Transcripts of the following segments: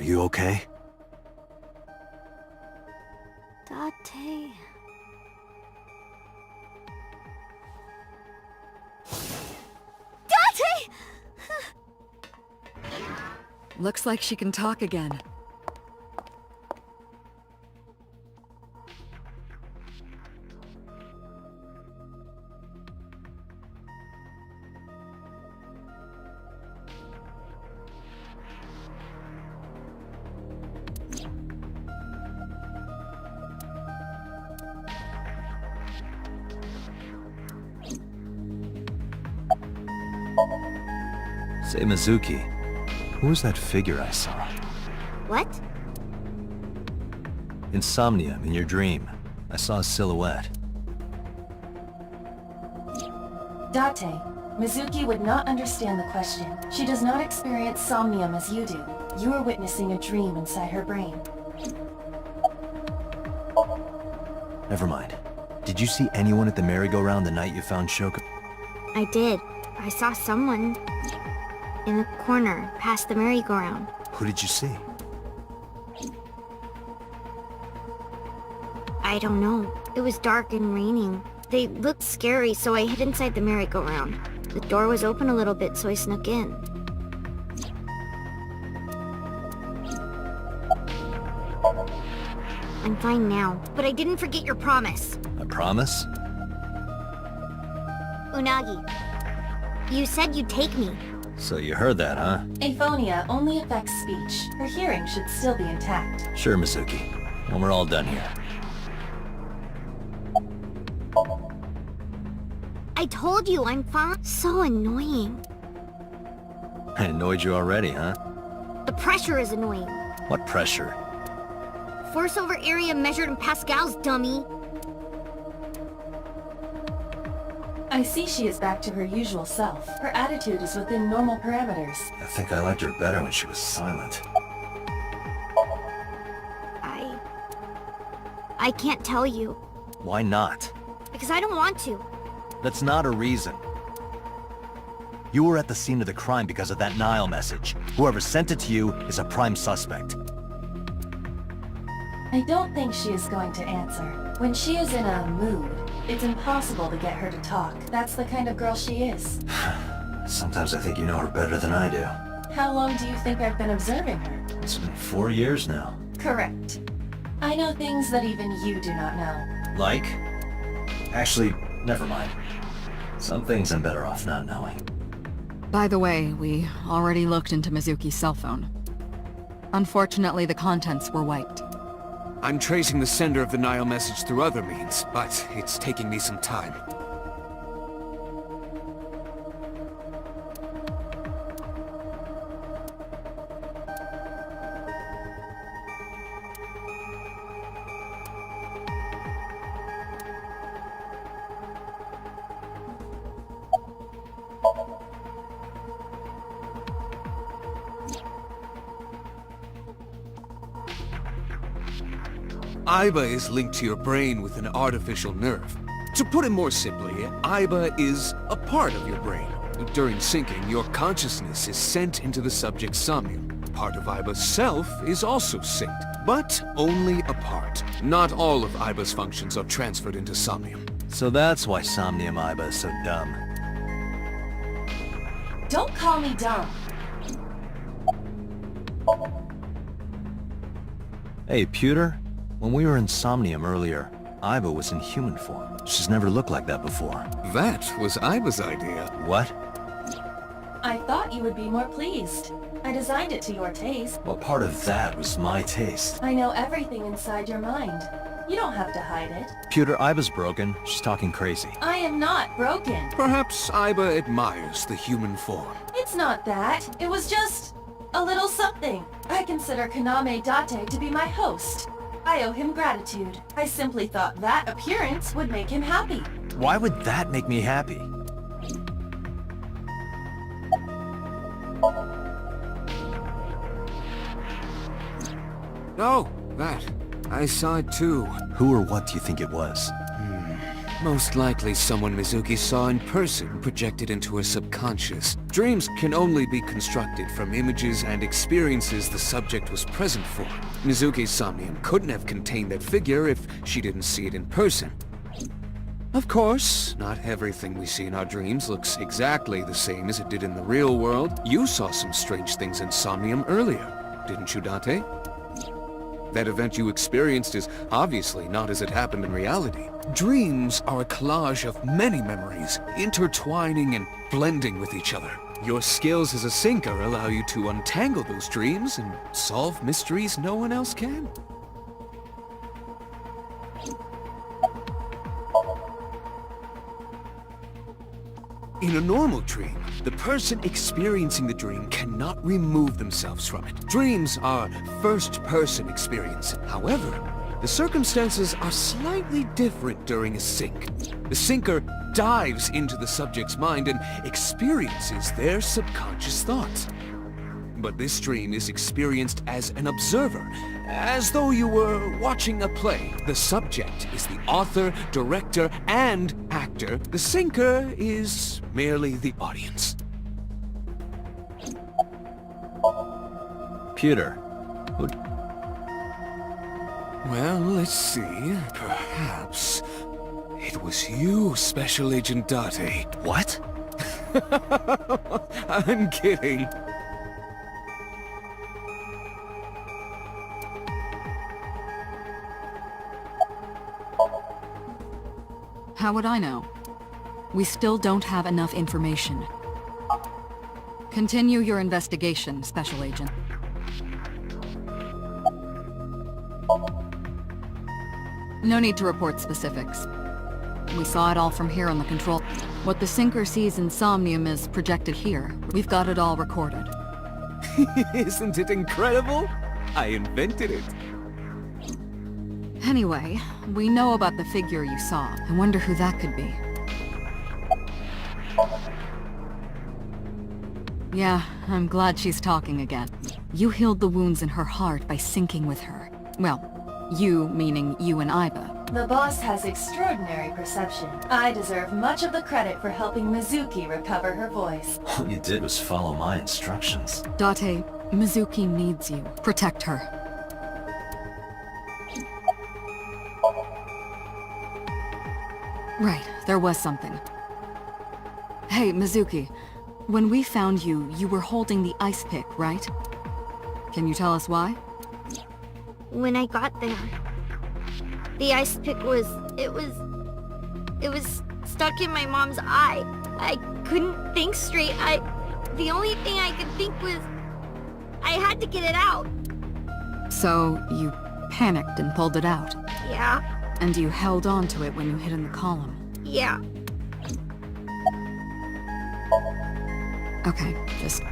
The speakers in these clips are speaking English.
Are you okay? Date. Date! Looks like she can talk again. Say, Mizuki, who was that figure I saw? What? In Somnium, in your dream, I saw a silhouette. Date, Mizuki would not understand the question. She does not experience somnium as you do. You are witnessing a dream inside her brain. Never mind. Did you see anyone at the merry-go-round the night you found Shoko? I did. I saw someone in the corner, past the merry-go-round. Who did you see? I don't know. It was dark and raining. They looked scary, so I hid inside the merry-go-round. The door was open a little bit, so I snuck in. I'm fine now, but I didn't forget your promise. A promise? Unagi, you said you'd take me. So you heard that, huh? Aphonia only affects speech. Her hearing should still be intact. Sure, Mizuki. When we're all done here. I told you I'm fine. So annoying. I annoyed you already, huh? The pressure is annoying. What pressure? Force over area measured in pascals, dummy. I see she is back to her usual self. Her attitude is within normal parameters. I think I liked her better when she was silent. I can't tell you. Why not? Because I don't want to. That's not a reason. You were at the scene of the crime because of that Nile message. Whoever sent it to you is a prime suspect. I don't think she is going to answer. When she is in a mood, it's impossible to get her to talk. That's the kind of girl she is. Sometimes I think you know her better than I do. How long do you think I've been observing her? It's been 4 years now. Correct. I know things that even you do not know. Like? Actually, never mind. Some things I'm better off not knowing. By the way, we already looked into Mizuki's cell phone. Unfortunately, the contents were wiped. I'm tracing the sender of the Nile message through other means, but it's taking me some time. Aiba is linked to your brain with an artificial nerve. To put it more simply, Aiba is a part of your brain. During syncing, your consciousness is sent into the subject's somnium. Part of Aiba's self is also synced, but only a part. Not all of Aiba's functions are transferred into Somnium. So that's why Somnium Aiba is so dumb. Don't call me dumb. Hey, Pewter. When we were in Somnium earlier, Aiba was in human form. She's never looked like that before. That was Aiba's idea. What? I thought you would be more pleased. I designed it to your taste. Well, part of that was my taste. I know everything inside your mind. You don't have to hide it. Pewter, Aiba's broken. She's talking crazy. I am not broken. Perhaps Aiba admires the human form. It's not that. It was just a little something. I consider Kaname Date to be my host. I owe him gratitude. I simply thought that appearance would make him happy. Why would that make me happy? Oh, that. I saw it too. Who or what do you think it was? Most likely someone Mizuki saw in person projected into her subconscious. Dreams can only be constructed from images and experiences the subject was present for. Mizuki's Somnium couldn't have contained that figure if she didn't see it in person. Of course, not everything we see in our dreams looks exactly the same as it did in the real world. You saw some strange things in Somnium earlier, didn't you, Date? That event you experienced is obviously not as it happened in reality. Dreams are a collage of many memories, intertwining and blending with each other. Your skills as a sinker allow you to untangle those dreams and solve mysteries no one else can. In a normal dream, the person experiencing the dream cannot remove themselves from it. Dreams are first-person experience. However, the circumstances are slightly different during a sync. The sinker dives into the subject's mind and experiences their subconscious thoughts. But this dream is experienced as an observer, as though you were watching a play. The subject is the author, director, and actor. The sinker is merely the audience. Pewter. Well, let's see. Perhaps it was you, Special Agent Date. What? I'm kidding. How would I know? We still don't have enough information. Continue your investigation, Special Agent. No need to report specifics. We saw it all from here on the control. What the sinker sees in Somnium is projected here. We've got it all recorded. Isn't it incredible? I invented it. Anyway, we know about the figure you saw. I wonder who that could be. Yeah, I'm glad she's talking again. You healed the wounds in her heart by syncing with her. Well, you meaning you and Iba. The boss has extraordinary perception. I deserve much of the credit for helping Mizuki recover her voice. All you did was follow my instructions. Date, Mizuki needs you. Protect her. Right, there was something. Hey, Mizuki. When we found you, you were holding the ice pick, right? Can you tell us why? When I got there, the ice pick was stuck in my mom's eye. I couldn't think straight. The only thing I could think was I had to get it out. So, you panicked and pulled it out. Yeah, And you held on to it when you hid in the column. yeah. Okay, just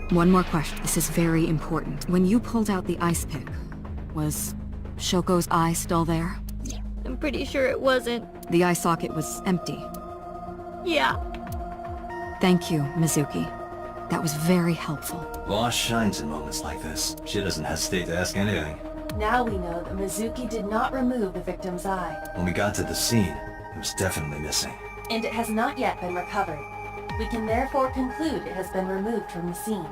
one more question. This is very important. When you pulled out the ice pick, was Shoko's eye still there? I'm pretty sure it wasn't. The eye socket was empty. Yeah. Thank you, Mizuki. That was very helpful. Boss shines in moments like this. She doesn't hesitate to ask anything. Now we know that Mizuki did not remove the victim's eye, When we got to the scene, it was definitely missing. and it has not yet been recovered. We can therefore conclude it has been removed from the scene.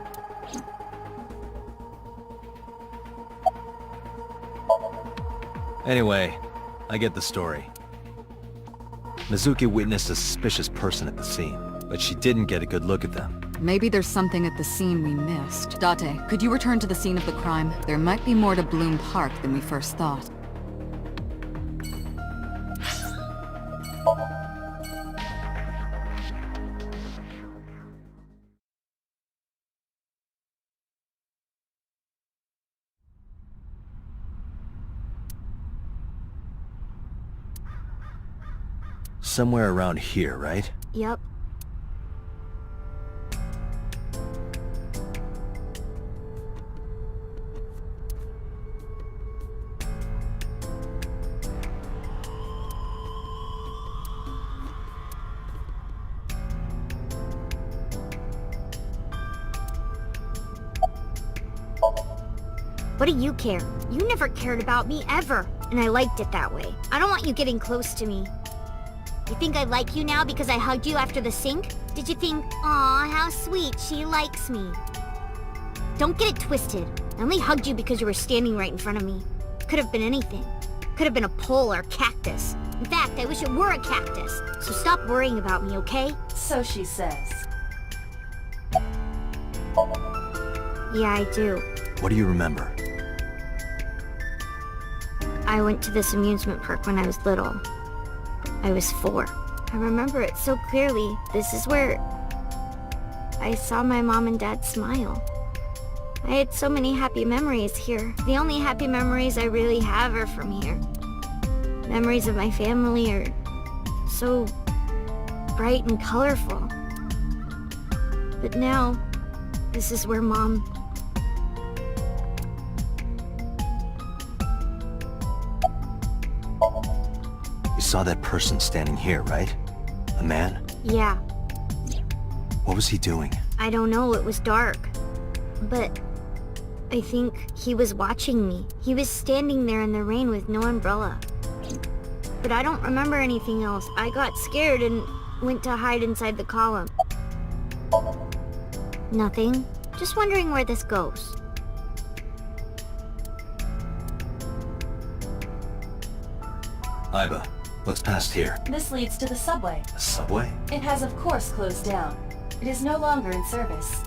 Anyway, I get the story. Mizuki witnessed a suspicious person at the scene, but she didn't get a good look at them. Maybe there's something at the scene we missed. Date, could you return to the scene of the crime? There might be more to Bloom Park than we first thought. Somewhere around here, right? Yep. What do you care? You never cared about me, ever. And I liked it that way. I don't want you getting close to me. you think I like you now because I hugged you after the sink? Did you think, aw, how sweet, she likes me? Don't get it twisted. I only hugged you because you were standing right in front of me. Could have been anything. Could have been a pole or a cactus. In fact, I wish it were a cactus. So stop worrying about me, okay? So she says. Yeah, I do. What do you remember? I went to this amusement park when I was little. I was 4. I remember it so clearly. This is where I saw my mom and dad smile. I had so many happy memories here. The only happy memories I really have are from here. Memories of my family are so bright and colorful. But now, this is where Mom... You saw that person standing here, right? A man? Yeah, What was he doing? I don't know, it was dark. But I think he was watching me. He was standing there in the rain with no umbrella. But I don't remember anything else. I got scared and went to hide inside the column. Nothing. Just wondering where this goes. Iba, what's past here? This leads to the subway. A subway? It has of course closed down. It is no longer in service.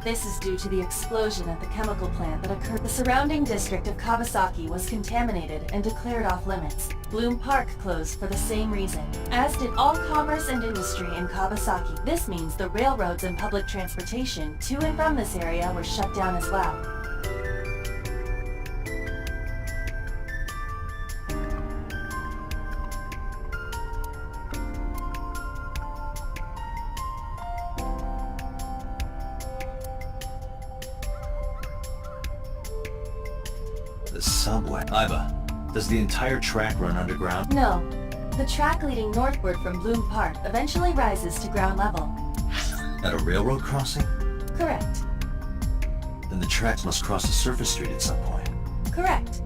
This is due to the explosion at the chemical plant that occurred. The surrounding district of Kawasaki was contaminated and declared off limits. Bloom Park closed for the same reason, as did all commerce and industry in Kawasaki. This means the railroads and public transportation to and from this area were shut down as well. The subway. Iba, does the entire track run underground? No. The track leading northward from Bloom Park eventually rises to ground level. At a railroad crossing? Correct. Then the tracks must cross a surface street at some point. Correct.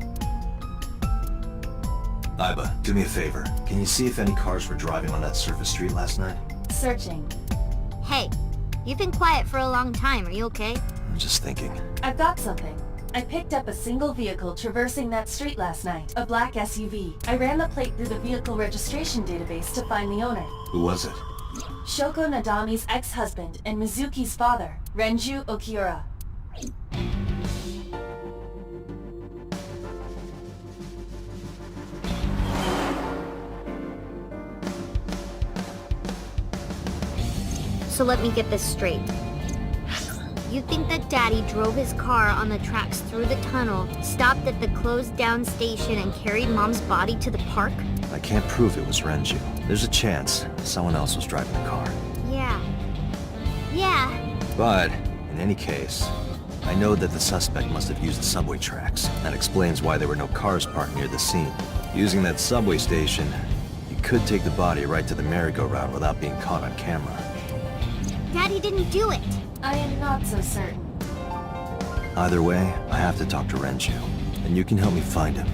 Iba, do me a favor. Can you see if any cars were driving on that surface street last night? Searching. Hey, you've been quiet for a long time. Are you okay? I'm just thinking. I've got something. I picked up a single vehicle traversing that street last night, a black SUV. I ran the plate through the vehicle registration database to find the owner. Who was it? Shoko Nadami's ex-husband and Mizuki's father, Renju Okiura. So let me get this straight. You think that Daddy drove his car on the tracks through the tunnel, stopped at the closed-down station, and carried Mom's body to the park? I can't prove it was Renju. There's a chance someone else was driving the car. Yeah. Yeah. But, in any case, I know that the suspect must have used the subway tracks. That explains why there were no cars parked near the scene. Using that subway station, you could take the body right to the merry-go-round without being caught on camera. Daddy didn't do it. I am not so certain. Either way, I have to talk to Renju, and you can help me find him.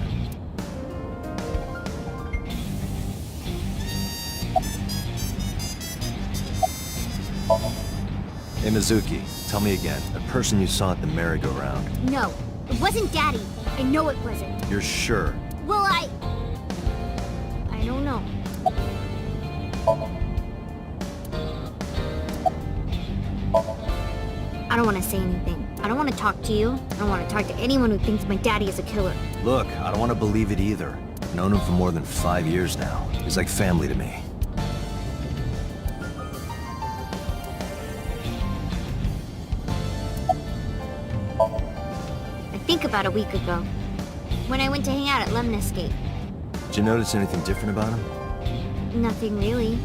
Hey Mizuki, tell me again, the person you saw at the merry-go-round. No, it wasn't Daddy. I know it wasn't. You're sure? Well, I don't know. I don't want to say anything. I don't want to talk to you. I don't want to talk to anyone who thinks my daddy is a killer. Look, I don't want to believe it either. I've known him for more than 5 years now. He's like family to me. I think about a week ago, when I went to hang out at Lemon Escape. Did you notice anything different about him? Nothing really.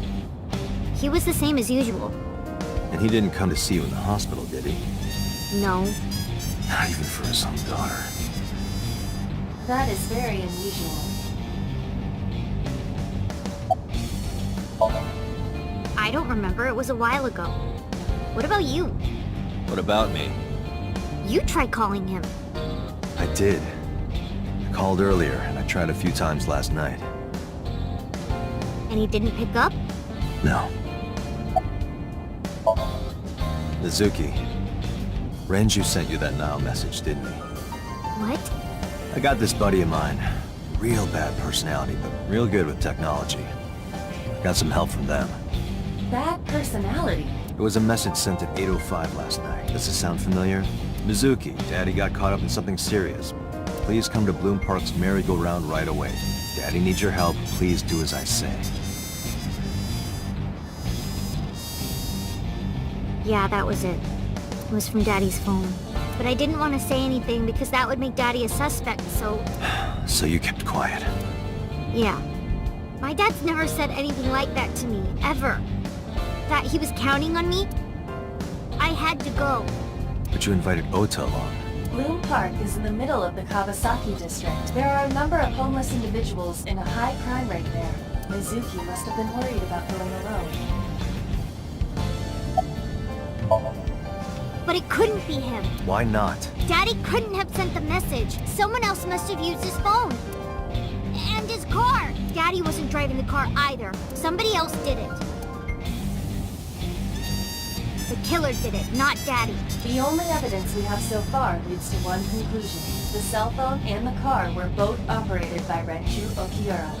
He was the same as usual. And he didn't come to see you in the hospital, did he? No. Not even for his own daughter. That is very unusual. I don't remember. It was a while ago. What about you? What about me? You tried calling him. I did. I called earlier, and I tried a few times last night. And And he didn't pick up? No. Mizuki, Renju sent you that Nile message, didn't he? What? I got this buddy of mine. Real bad personality, but real good with technology. Got some help from them. Bad personality? It was a message sent at 8:05 last night. Does this sound familiar? Mizuki, Daddy got caught up in something serious. Please come to Bloom Park's merry-go-round right away. Daddy needs your help. Please do as I say. Yeah, that was it. It was from Daddy's phone. But I didn't want to say anything because that would make Daddy a suspect, so... So you kept quiet. Yeah. My dad's never said anything like that to me, ever. That he was counting on me? I had to go. But you invited Ota along. Bloom Park is in the middle of the Kawasaki district. There are a number of homeless individuals in a high crime rate there. Mizuki must have been worried about going alone. But it couldn't be him. Why not? Daddy couldn't have sent the message. Someone else must have used his phone. And his car. Daddy wasn't driving the car either. Somebody else did it. The killer did it, not Daddy. The only evidence we have so far leads to one conclusion. The cell phone and the car were both operated by Renju Okiura.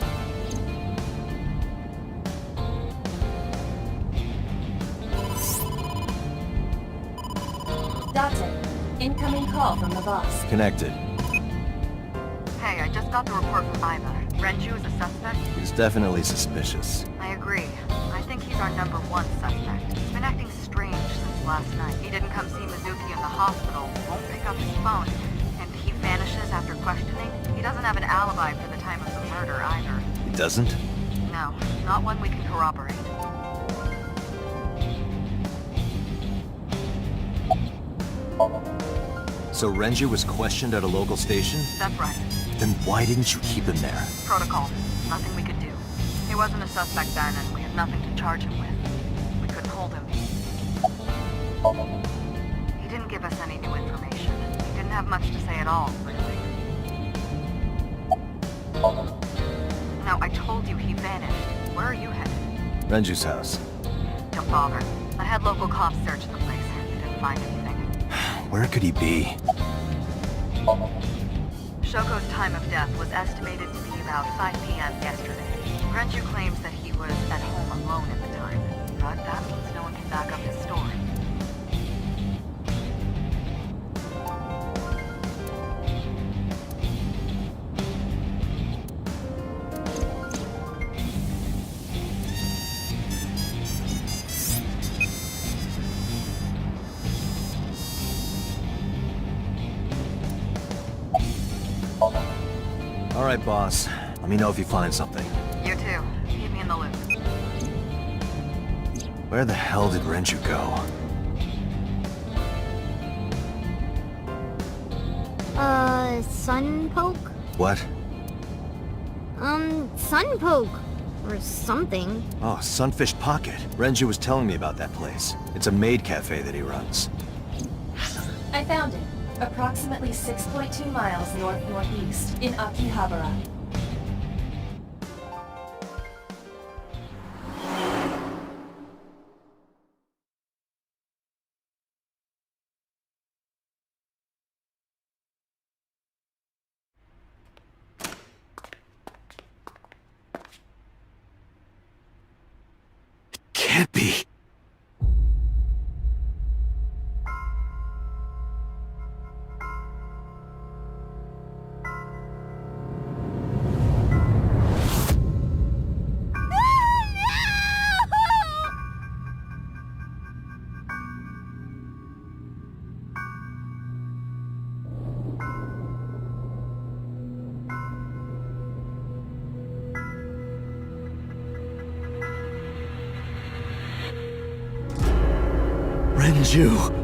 Date, incoming call from the boss. Connected. Hey, I just got the report from Iva. Renju is a suspect? He's definitely suspicious. I agree. I think he's our number one suspect. He's been acting strange since last night. He didn't come see Mizuki in the hospital, won't pick up his phone, and he vanishes after questioning. He doesn't have an alibi for the time of the murder either. He doesn't? No, not one we can corroborate. So Renju was questioned at a local station? That's right. Then why didn't you keep him there? Protocol. Nothing we could do. He wasn't a suspect then, and we had nothing to charge him with. We couldn't hold him. He didn't give us any new information. He didn't have much to say at all, really. Now, I told you he vanished. Where are you headed? Renju's house. Don't bother. I had local cops search the place. They didn't find anything. Where could he be? Shoko's time of death was estimated to be about 5 p.m. yesterday. Renju claims that he was at home alone at the time, but that means no one can back up his story. All right, boss. Let me know if you find something. You too. Keep me in the loop. Where the hell did Renju go? Sunpoke? What? Sunpoke. Or something. Oh, Sunfish Pocket. Renju was telling me about that place. It's a maid cafe that he runs. I found it. Approximately 6.2 miles north-northeast in Akihabara. Can't be. Renju!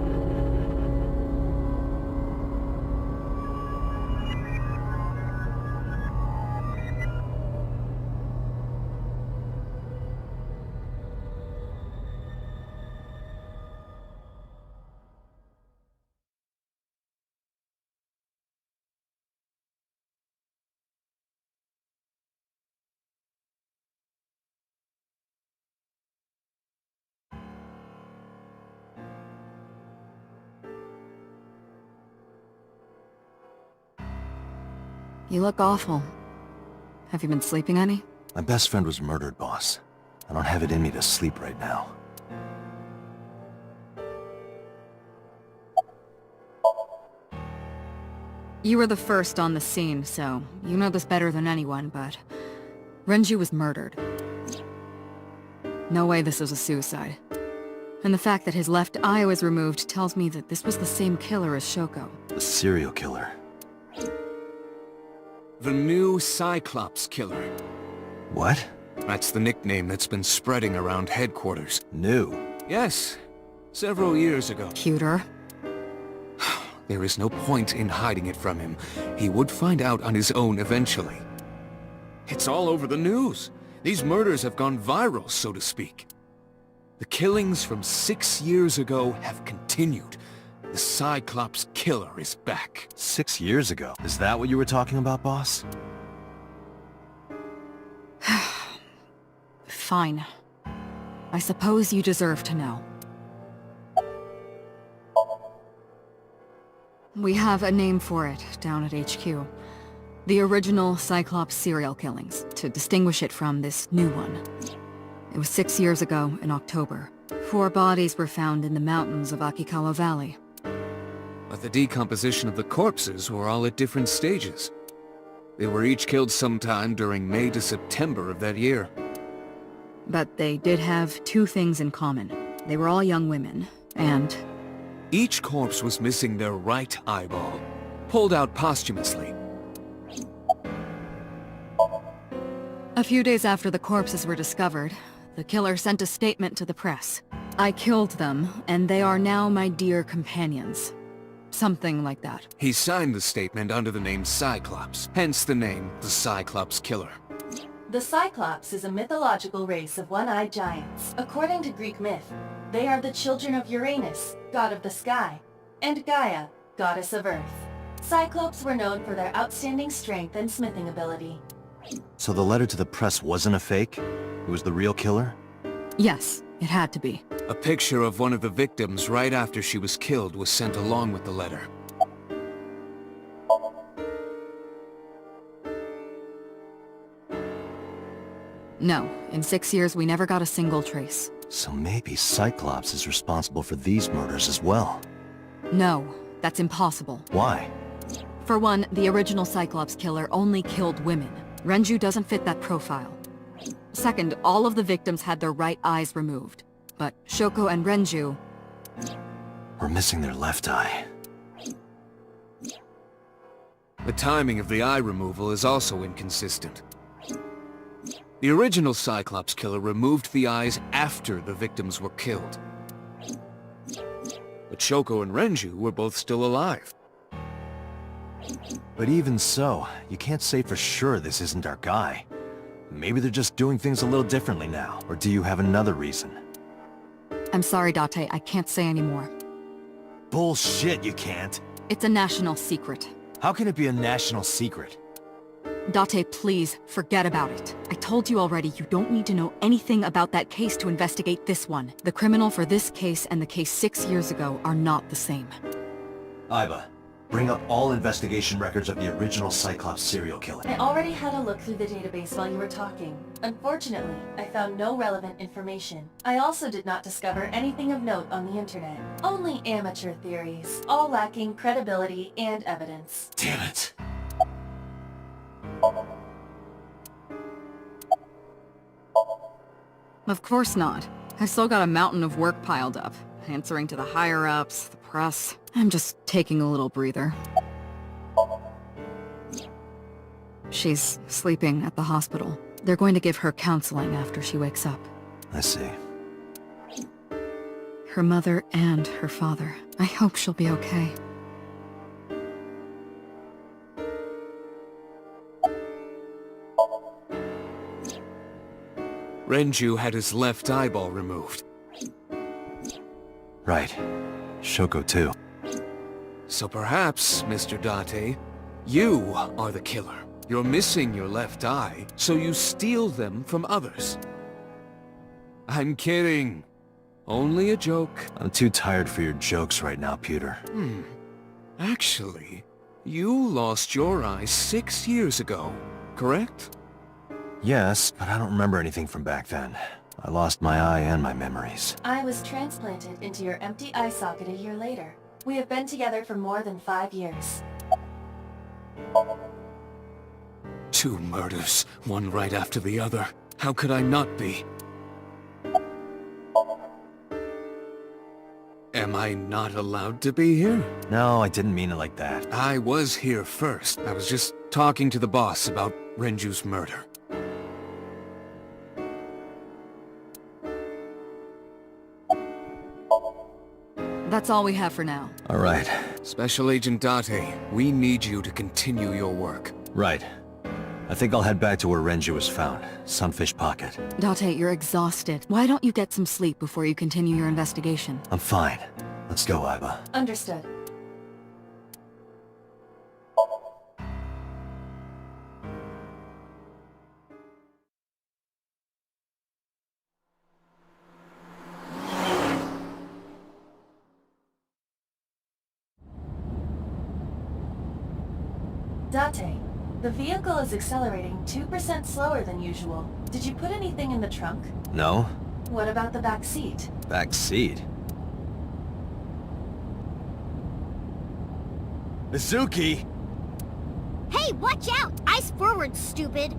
You look awful. Have you been sleeping any? My best friend was murdered, boss. I don't have it in me to sleep right now. You were the first on the scene, so you know this better than anyone, but... Renju was murdered. No way this was a suicide. And the fact that his left eye was removed tells me that this was the same killer as Shoko. The serial killer. The new Cyclops killer. What? That's the nickname that's been spreading around headquarters. New? Yes, several years ago. Cuter. There is no point in hiding it from him. He would find out on his own eventually. It's all over the news. These murders have gone viral, so to speak. The killings from 6 years ago have continued. The Cyclops killer is back. 6 years ago? Is that what you were talking about, boss? Fine. I suppose you deserve to know. We have a name for it down at HQ. The original Cyclops serial killings, to distinguish it from this new one. It was 6 years ago in October. 4 bodies were found in the mountains of Akikawa Valley. But the decomposition of the corpses were all at different stages. They were each killed sometime during May to September of that year. But they did have 2 things in common. They were all young women, and... Each corpse was missing their right eyeball, pulled out posthumously. A few days after the corpses were discovered, the killer sent a statement to the press. I killed them, and they are now my dear companions. Something like that. He signed the statement under the name Cyclops, hence the name the Cyclops Killer. The Cyclops is a mythological race of one-eyed giants. According to Greek myth, they are the children of Uranus, god of the sky, and Gaia, goddess of earth. Cyclopes were known for their outstanding strength and smithing ability. So the letter to the press wasn't a fake? It was the real killer? Yes, it had to be. A picture of one of the victims right after she was killed was sent along with the letter. No, in 6 years we never got a single trace. So maybe Cyclops is responsible for these murders as well. No, that's impossible. Why? For one, the original Cyclops killer only killed women. Renju doesn't fit that profile. Second, all of the victims had their right eyes removed. But Shoko and Renju... We're missing their left eye. The timing of the eye removal is also inconsistent. The original Cyclops killer removed the eyes after the victims were killed. But Shoko and Renju were both still alive. But even so, you can't say for sure this isn't our guy. Maybe they're just doing things a little differently now. Or do you have another reason? I'm sorry, Date, I can't say anymore. Bullshit, you can't. It's a national secret. How can it be a national secret? Date, please, forget about it. I told you already, you don't need to know anything about that case to investigate this one. The criminal for this case and the case 6 years ago are not the same. Iba, bring up all investigation records of the original Cyclops serial killer. I already had a look through the database while you were talking. Unfortunately, I found no relevant information. I also did not discover anything of note on the internet. Only amateur theories, all lacking credibility and evidence. Damn it. Of course not. I still got a mountain of work piled up, answering to the higher-ups, the press. I'm just taking a little breather. She's sleeping at the hospital. They're going to give her counseling after she wakes up. I see. Her mother and her father. I hope she'll be okay. Renju had his left eyeball removed. Right. Shoko too. So perhaps, Mr. Date, you are the killer. You're missing your left eye, so you steal them from others. I'm kidding. Only a joke. I'm too tired for your jokes right now, Peter. Actually, You lost your eye 6 years ago, correct? Yes, but I don't remember anything from back then. I lost my eye and my memories. I was transplanted into your empty eye socket a year later. We have been together for more than 5 years. 2 murders, one right after the other. How could I not be? Am I not allowed to be here? No, I didn't mean it like that. I was here first. I was just talking to the boss about Renju's murder. That's all we have for now. All right. Special Agent Date, we need you to continue your work. Right. I think I'll head back to where Renju was found. Sunfish Pocket. Date, you're exhausted. Why don't you get some sleep before you continue your investigation? I'm fine. Let's go, Aiba. Understood. Date, the vehicle is accelerating 2% slower than usual. Did you put anything in the trunk? No? What about the back seat? Back seat? Mizuki! Hey, watch out! Eyes forward, stupid!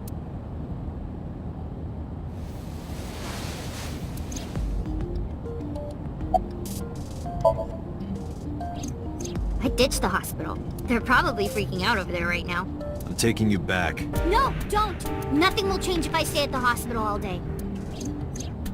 I ditched the hospital. They're probably freaking out over there right now. I'm taking you back. No, don't! Nothing will change if I stay at the hospital all day.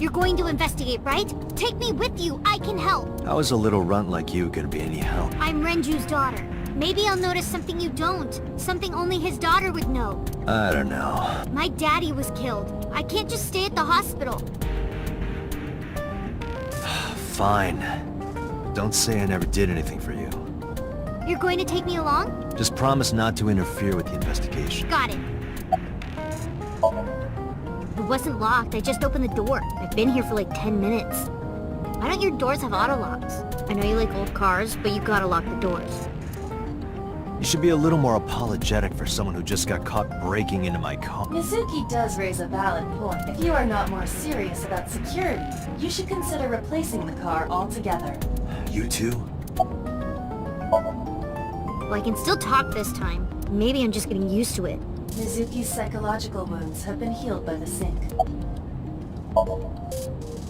You're going to investigate, right? Take me with you, I can help! How is a little runt like you gonna be any help? I'm Renju's daughter. Maybe I'll notice something you don't. Something only his daughter would know. I don't know. My daddy was killed. I can't just stay at the hospital. Fine. Don't say I never did anything for you. You're going to take me along? Just promise not to interfere with the investigation. Got it. It wasn't locked. I just opened the door. I've been here for like 10 minutes. Why don't your doors have auto locks? I know you like old cars, but you gotta lock the doors. You should be a little more apologetic for someone who just got caught breaking into my car. Mizuki does raise a valid point. If you are not more serious about security, you should consider replacing the car altogether. You too? Well, I can still talk this time. Maybe I'm just getting used to it. Mizuki's psychological wounds have been healed by the sink.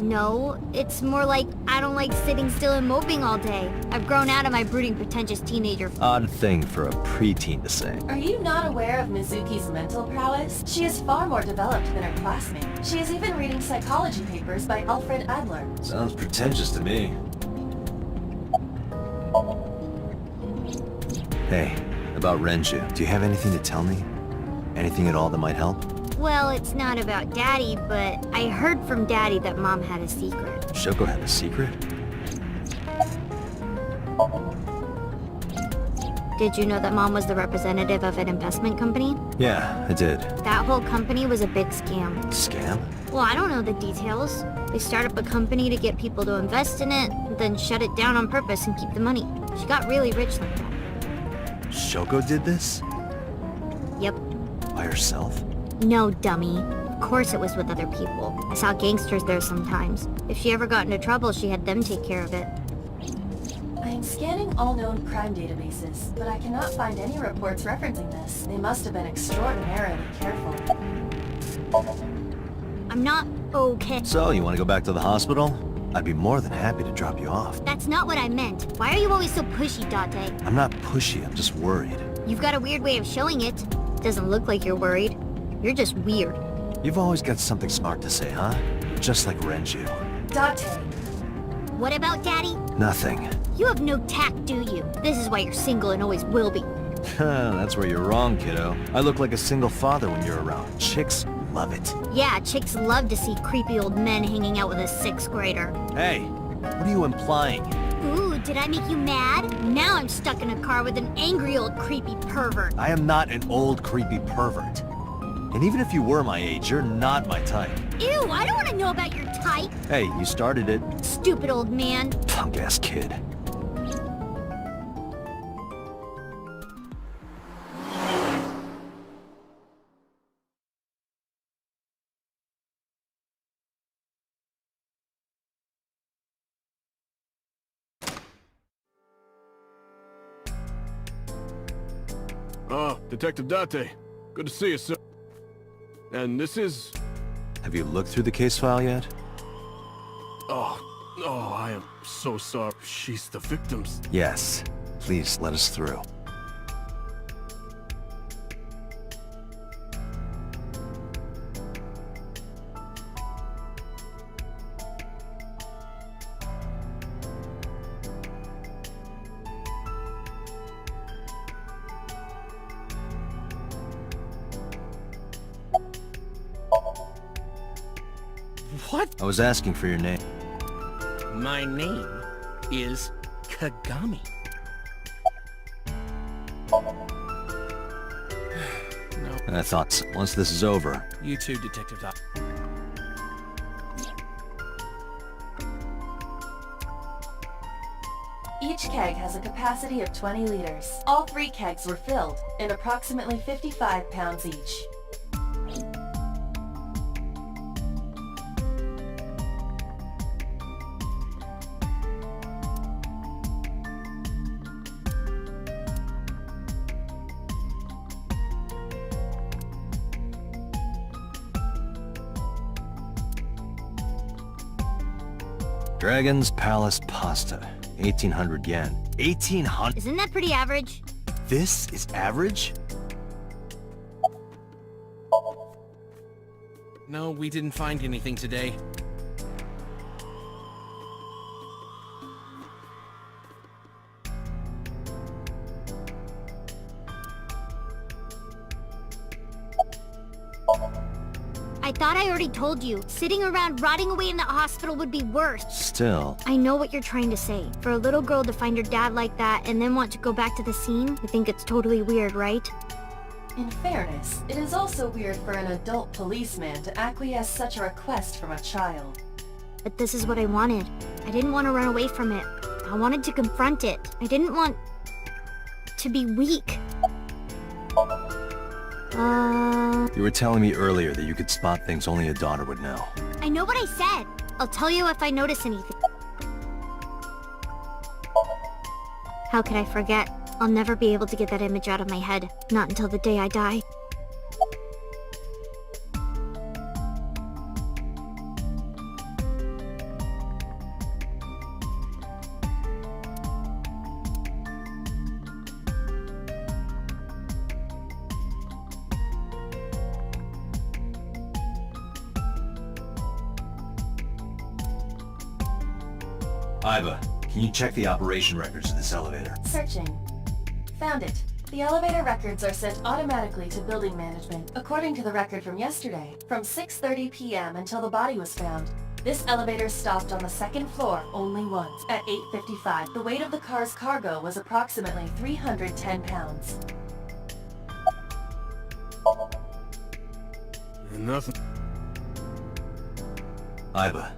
No, it's more like I don't like sitting still and moping all day. I've grown out of my brooding, pretentious teenager. Odd thing for a preteen to say. Are you not aware of Mizuki's mental prowess? She is far more developed than her classmate. She is even reading psychology papers by Alfred Adler. Sounds pretentious to me. Hey, about Renju, do you have anything to tell me? Anything at all that might help? Well, it's not about Daddy, but I heard from Daddy that Mom had a secret. Shoko had a secret? Did you know that Mom was the representative of an investment company? Yeah, I did. That whole company was a big scam. Scam? Well, I don't know the details. They start up a company to get people to invest in it, then shut it down on purpose and keep the money. She got really rich like that. Shoko did this? Yep. By herself? No, dummy. Of course it was with other people. I saw gangsters there sometimes. If she ever got into trouble, she had them take care of it. I am scanning all known crime databases, but I cannot find any reports referencing this. They must have been extraordinarily careful. I'm not okay. So, you want to go back to the hospital? I'd be more than happy to drop you off. That's not what I meant. Why are you always so pushy, Date? I'm not pushy, I'm just worried. You've got a weird way of showing it. Doesn't look like you're worried. You're just weird. You've always got something smart to say, huh? Just like Renju. Date, What about Daddy? Nothing. You have no tact, do you? This is why you're single and always will be. That's where you're wrong, kiddo. I look like a single father when you're around. Chicks love it. Yeah, chicks love to see creepy old men hanging out with a 6th grader. Hey, what are you implying? Ooh, did I make you mad? Now I'm stuck in a car with an angry old creepy pervert. I am not an old, creepy pervert. And even if you were my age, you're not my type. Ew, I don't want to know about your type. Hey, you started it. Stupid old man. Punk-ass kid. Detective Date. Good to see you, sir. And this is... Have you looked through the case file yet? Oh, I am so sorry. She's the victim's... Yes. Please let us through. What? I was asking for your name. My name is Kagami. No. I thought so. Once this is over... You too, Detective Doc. Each keg has a capacity of 20 liters. All 3 kegs were filled, and approximately 55 pounds each. Dragon's Palace Pasta. 1,800 yen. 1,800? Isn't that pretty average? This is average? No, we didn't find anything today. I thought I already told you. Sitting around rotting away in the hospital would be worse. Still... I know what you're trying to say. For a little girl to find her dad like that and then want to go back to the scene, you think it's totally weird, right? In fairness, it is also weird for an adult policeman to acquiesce such a request from a child. But this is what I wanted. I didn't want to run away from it. I wanted to confront it. I didn't want... to be weak. You were telling me earlier that you could spot things only a daughter would know. I know what I said. I'll tell you if I notice anything. How could I forget? I'll never be able to get that image out of my head. Not until the day I die. Iba, can you check the operation records of this elevator? Searching. Found it. The elevator records are sent automatically to building management, according to the record from yesterday. From 6:30 p.m. until the body was found, this elevator stopped on the second floor only once. At 8:55, the weight of the car's cargo was approximately 310 pounds. Nothing. Iba,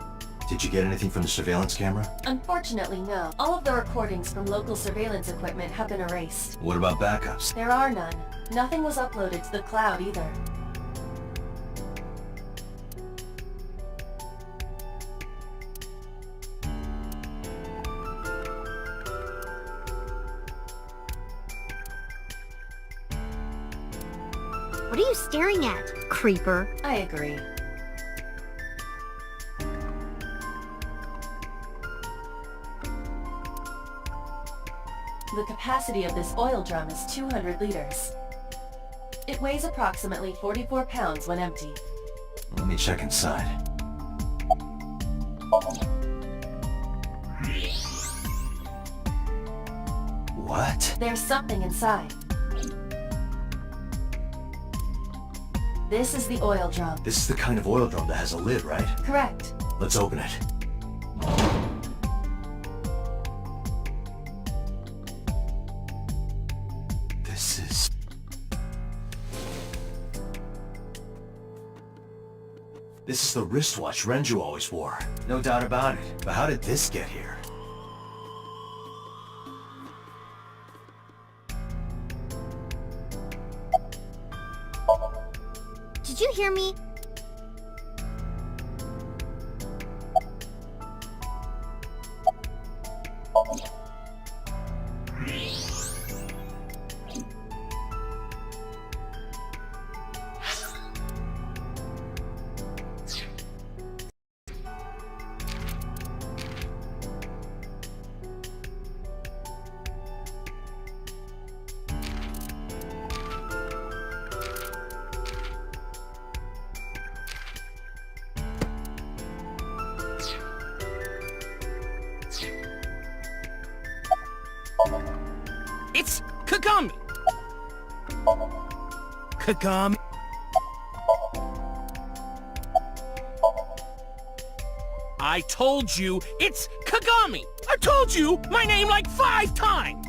did you get anything from the surveillance camera? Unfortunately, no. All of the recordings from local surveillance equipment have been erased. What about backups? There are none. Nothing was uploaded to the cloud either. What are you staring at, creeper? I agree. The capacity of this oil drum is 200 liters. It weighs approximately 44 pounds when empty. Let me check inside. What? There's something inside. This is the oil drum. This is the kind of oil drum that has a lid, right? Correct. Let's open it. This is the wristwatch Renju always wore. No doubt about it. But how did this get here? Did you hear me? It's Kagami! Kagami? I told you, it's Kagami! I told you my name like 5 times!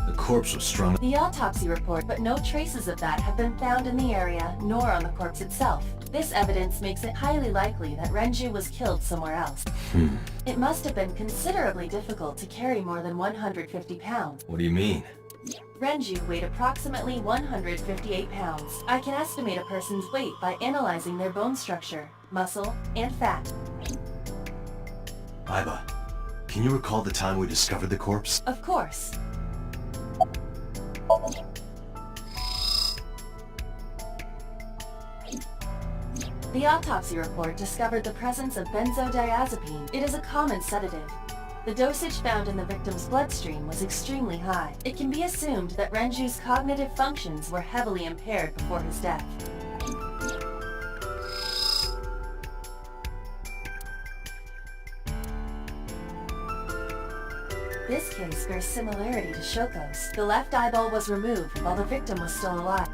The corpse was strung. The autopsy report, but no traces of that have been found in the area, nor on the corpse itself. This evidence makes it highly likely that Renju was killed somewhere else. It must have been considerably difficult to carry more than 150 pounds. What do you mean? Renju weighed approximately 158 pounds. I can estimate a person's weight by analyzing their bone structure, muscle, and fat. Aiba, can you recall the time we discovered the corpse? Of course. The autopsy report discovered the presence of benzodiazepine. It is a common sedative. The dosage found in the victim's bloodstream was extremely high. It can be assumed that Renju's cognitive functions were heavily impaired before his death. This case bears similarity to Shoko's. The left eyeball was removed while the victim was still alive.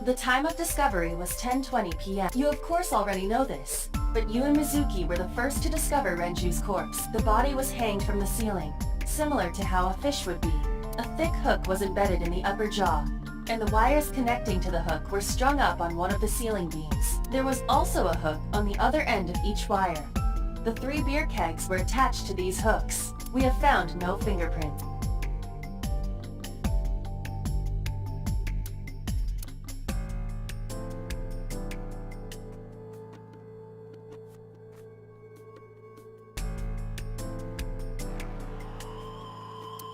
The time of discovery was 10:20 p.m. You of course already know this, but you and Mizuki were the first to discover Renju's corpse. The body was hanged from the ceiling, similar to how a fish would be. A thick hook was embedded in the upper jaw, and the wires connecting to the hook were strung up on one of the ceiling beams. There was also a hook on the other end of each wire. The 3 beer kegs were attached to these hooks. We have found no fingerprints.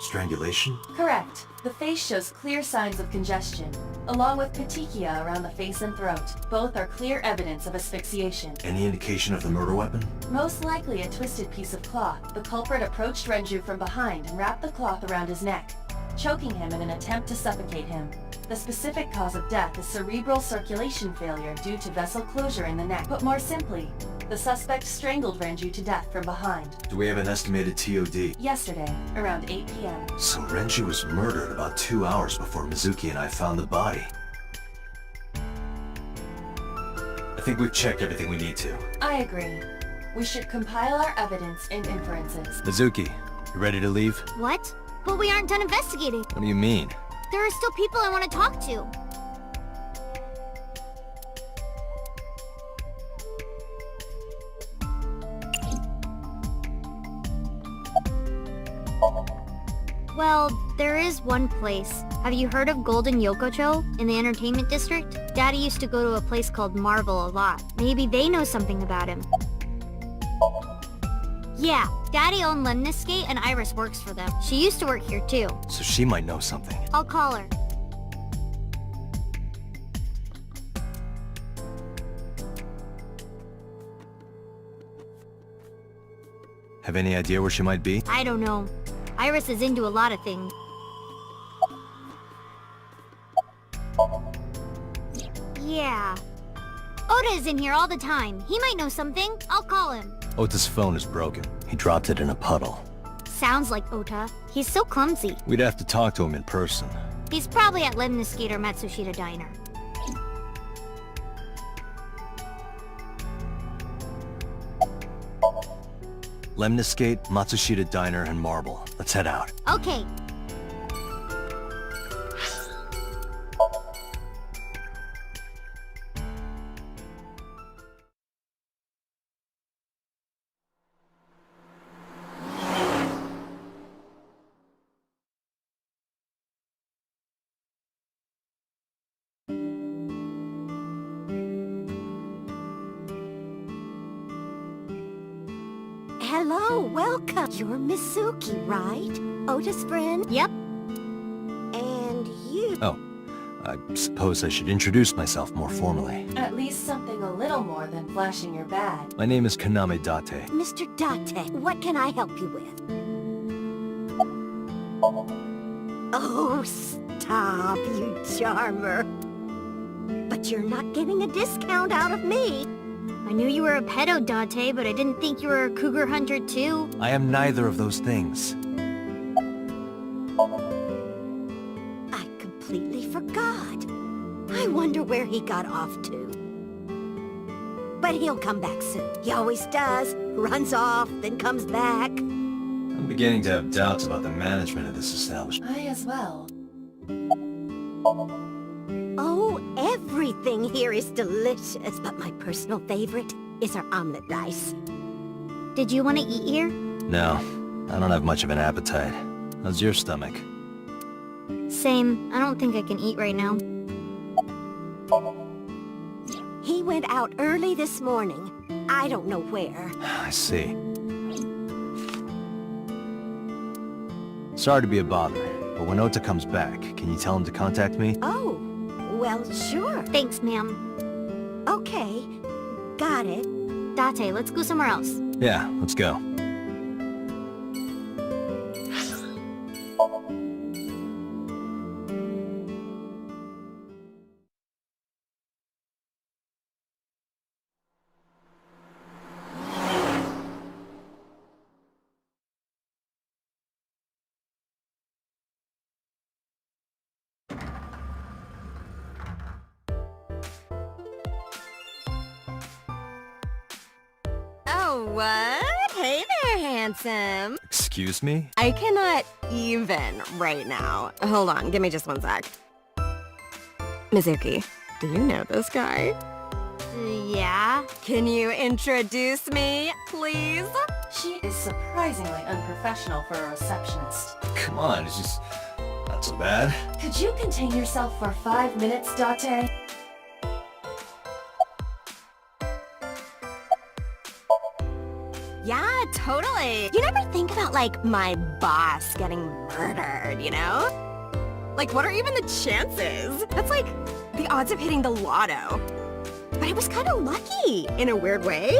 Strangulation? Correct. The face shows clear signs of congestion, along with petechia around the face and throat. Both are clear evidence of asphyxiation. Any indication of the murder weapon? Most likely a twisted piece of cloth. The culprit approached Renju from behind and wrapped the cloth around his neck, choking him in an attempt to suffocate him. The specific cause of death is cerebral circulation failure due to vessel closure in the neck. Put more simply, the suspect strangled Renju to death from behind. Do we have an estimated TOD? Yesterday, around 8 p.m. So Renju was murdered about 2 hours before Mizuki and I found the body. I think we've checked everything we need to. I agree. We should compile our evidence and inferences. Mizuki, you ready to leave? What? But we aren't done investigating. What do you mean? There are still people I want to talk to. Well, there is one place. Have you heard of Golden Yokocho in the entertainment district? Daddy used to go to a place called Marvel a lot. Maybe they know something about him. Yeah, Daddy owned Lemniscate and Iris works for them. She used to work here too. So she might know something. I'll call her. Have any idea where she might be? I don't know. Iris is into a lot of things. Yeah. Oda is in here all the time. He might know something. I'll call him. Ota's phone is broken. He dropped it in a puddle. Sounds like Ota. He's so clumsy. We'd have to talk to him in person. He's probably at Lemniscate or Matsushita Diner. Lemniscate, Matsushita Diner, and Marble. Let's head out. Okay. Hello, welcome. You're Mizuki, right? Ota's friend? Yep. And you... Oh, I suppose I should introduce myself more formally. At least something a little more than flashing your badge. My name is Kaname Date. Mr. Date, what can I help you with? Oh, stop, you charmer. But you're not getting a discount out of me. I knew you were a pedo, Date, but I didn't think you were a cougar hunter too. I am neither of those things. I completely forgot. I wonder where he got off to. But he'll come back soon. He always does. Runs off, then comes back. I'm beginning to have doubts about the management of this establishment. I as well. Oh, everything here is delicious, but my personal favorite is our omelet rice. Did you want to eat here? No, I don't have much of an appetite. How's your stomach? Same. I don't think I can eat right now. He went out early this morning. I don't know where. I see. Sorry to be a bother, but when Ota comes back, can you tell him to contact me? Oh, well, sure. Thanks, ma'am. Okay, got it. Date, let's go somewhere else. Yeah, let's go. Oh, what? Hey there, handsome. Excuse me? I cannot even right now. Hold on, give me just one sec. Mizuki, do you know this guy? Yeah? Can you introduce me, please? She is surprisingly unprofessional for a receptionist. Come on, it's just not so bad. Could you contain yourself for 5 minutes, Date? Yeah, totally. You never think about, like, my boss getting murdered, you know? Like, what are even the chances? That's like the odds of hitting the lotto. But I was kind of lucky, in a weird way.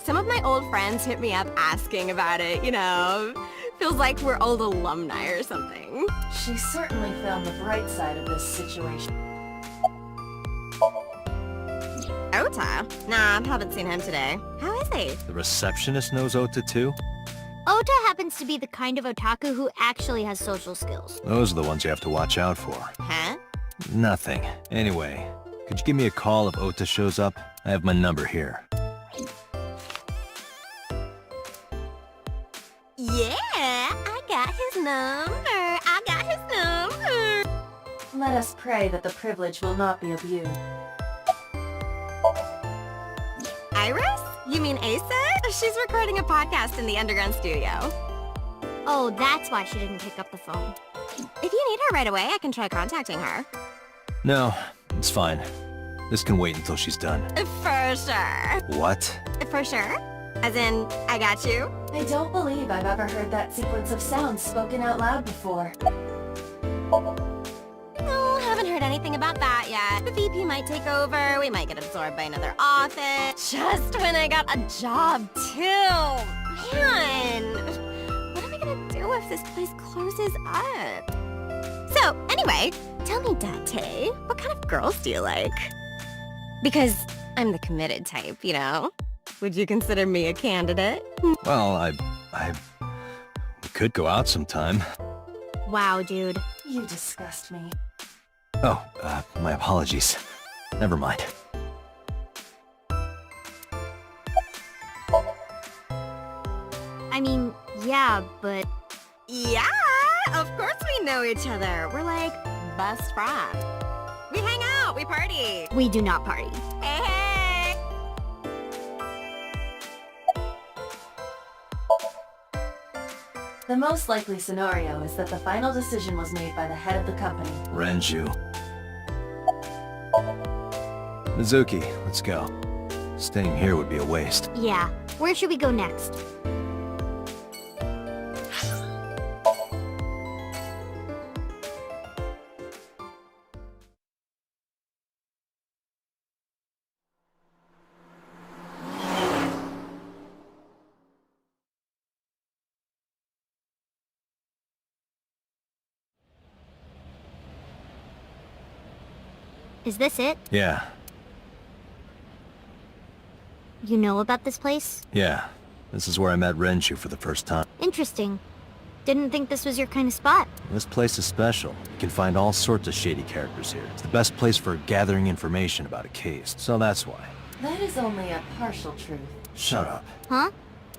Some of my old friends hit me up asking about it, you know? Feels like we're old alumni or something. She certainly found the bright side of this situation. Ota? Nah, haven't seen him today. How is he? The receptionist knows Ota too? Ota happens to be the kind of otaku who actually has social skills. Those are the ones you have to watch out for. Huh? Nothing. Anyway, could you give me a call if Ota shows up? I have my number here. Yeah, I got his number. I got his number. Let us pray that the privilege will not be abused. Iris? You mean Asa? She's recording a podcast in the underground studio. Oh, that's why she didn't pick up the phone. If you need her right away, I can try contacting her. No, it's fine. This can wait until she's done. For sure. What? For sure? As in, I got you? I don't believe I've ever heard that sequence of sounds spoken out loud before. No, haven't heard anything about that yet. The VP might take over, we might get absorbed by another office. Just when I got a job, too. Man, what am I gonna do if this place closes up? So, anyway, tell me, Date, what kind of girls do you like? Because I'm the committed type, you know? Would you consider me a candidate? Well, we could go out sometime. Wow, dude. You disgust me. Oh, my apologies. Never mind. I mean, yeah, but... Yeah, of course we know each other. We're like best friends. We hang out, we party. we do not party. Hey, hey. The most likely scenario is that the final decision was made by the head of the company. Renju. Mizuki, let's go. Staying here would be a waste. Yeah. Where should we go next? Is this it? Yeah, You know about this place? yeah. This is where I met Renju for the first time. Interesting. Didn't think this was your kind of spot. This place is special. You can find all sorts of shady characters here. It's the best place for gathering information about a case, so that's why. That is only a partial truth. Shut up. Huh?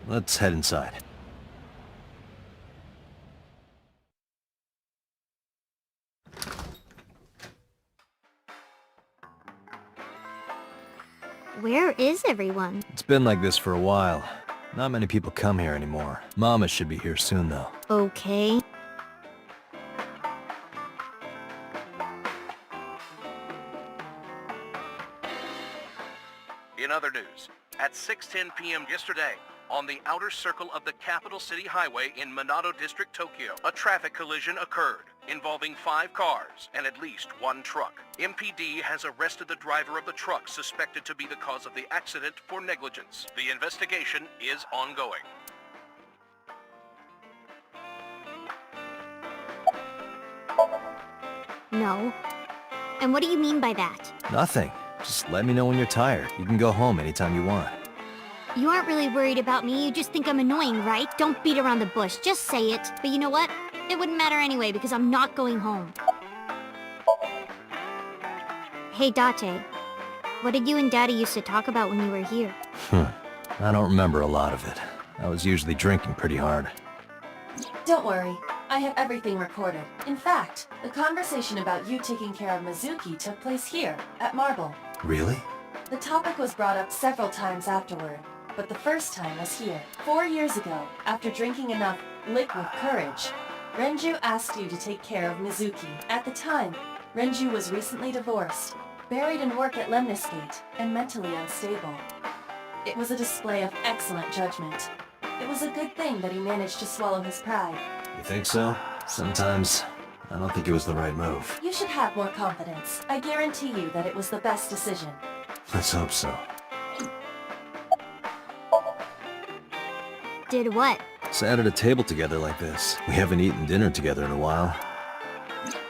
Let's head inside. Where is everyone? It's been like this for a while. Not many people come here anymore. Mama should be here soon, though. Okay. In other news, at 6:10 p.m. yesterday, on the outer circle of the Capital City Highway in Minato District, Tokyo, a traffic collision occurred involving 5 cars and at least 1 truck. MPD has arrested the driver of the truck suspected to be the cause of the accident for negligence. The investigation is ongoing. No. And what do you mean by that? Nothing. Just let me know when you're tired. You can go home anytime you want. You aren't really worried about me, you just think I'm annoying, right? Don't beat around the bush, just say it. But you know what? It wouldn't matter anyway because I'm not going home. Hey Date, what did you and Daddy used to talk about when you were here? I don't remember a lot of it. I was usually drinking pretty hard. Don't worry, I have everything recorded. In fact, the conversation about you taking care of Mizuki took place here, at Marble. Really? The topic was brought up several times afterward, but the first time was here. 4 years ago, after drinking enough liquid courage, Renju asked you to take care of Mizuki. At the time, Renju was recently divorced, buried in work at Lemniscate, and mentally unstable. It was a display of excellent judgment. It was a good thing that he managed to swallow his pride. You think so? Sometimes, I don't think it was the right move. You should have more confidence. I guarantee you that it was the best decision. Let's hope so. Did what? Sat at a table together like this. We haven't eaten dinner together in a while.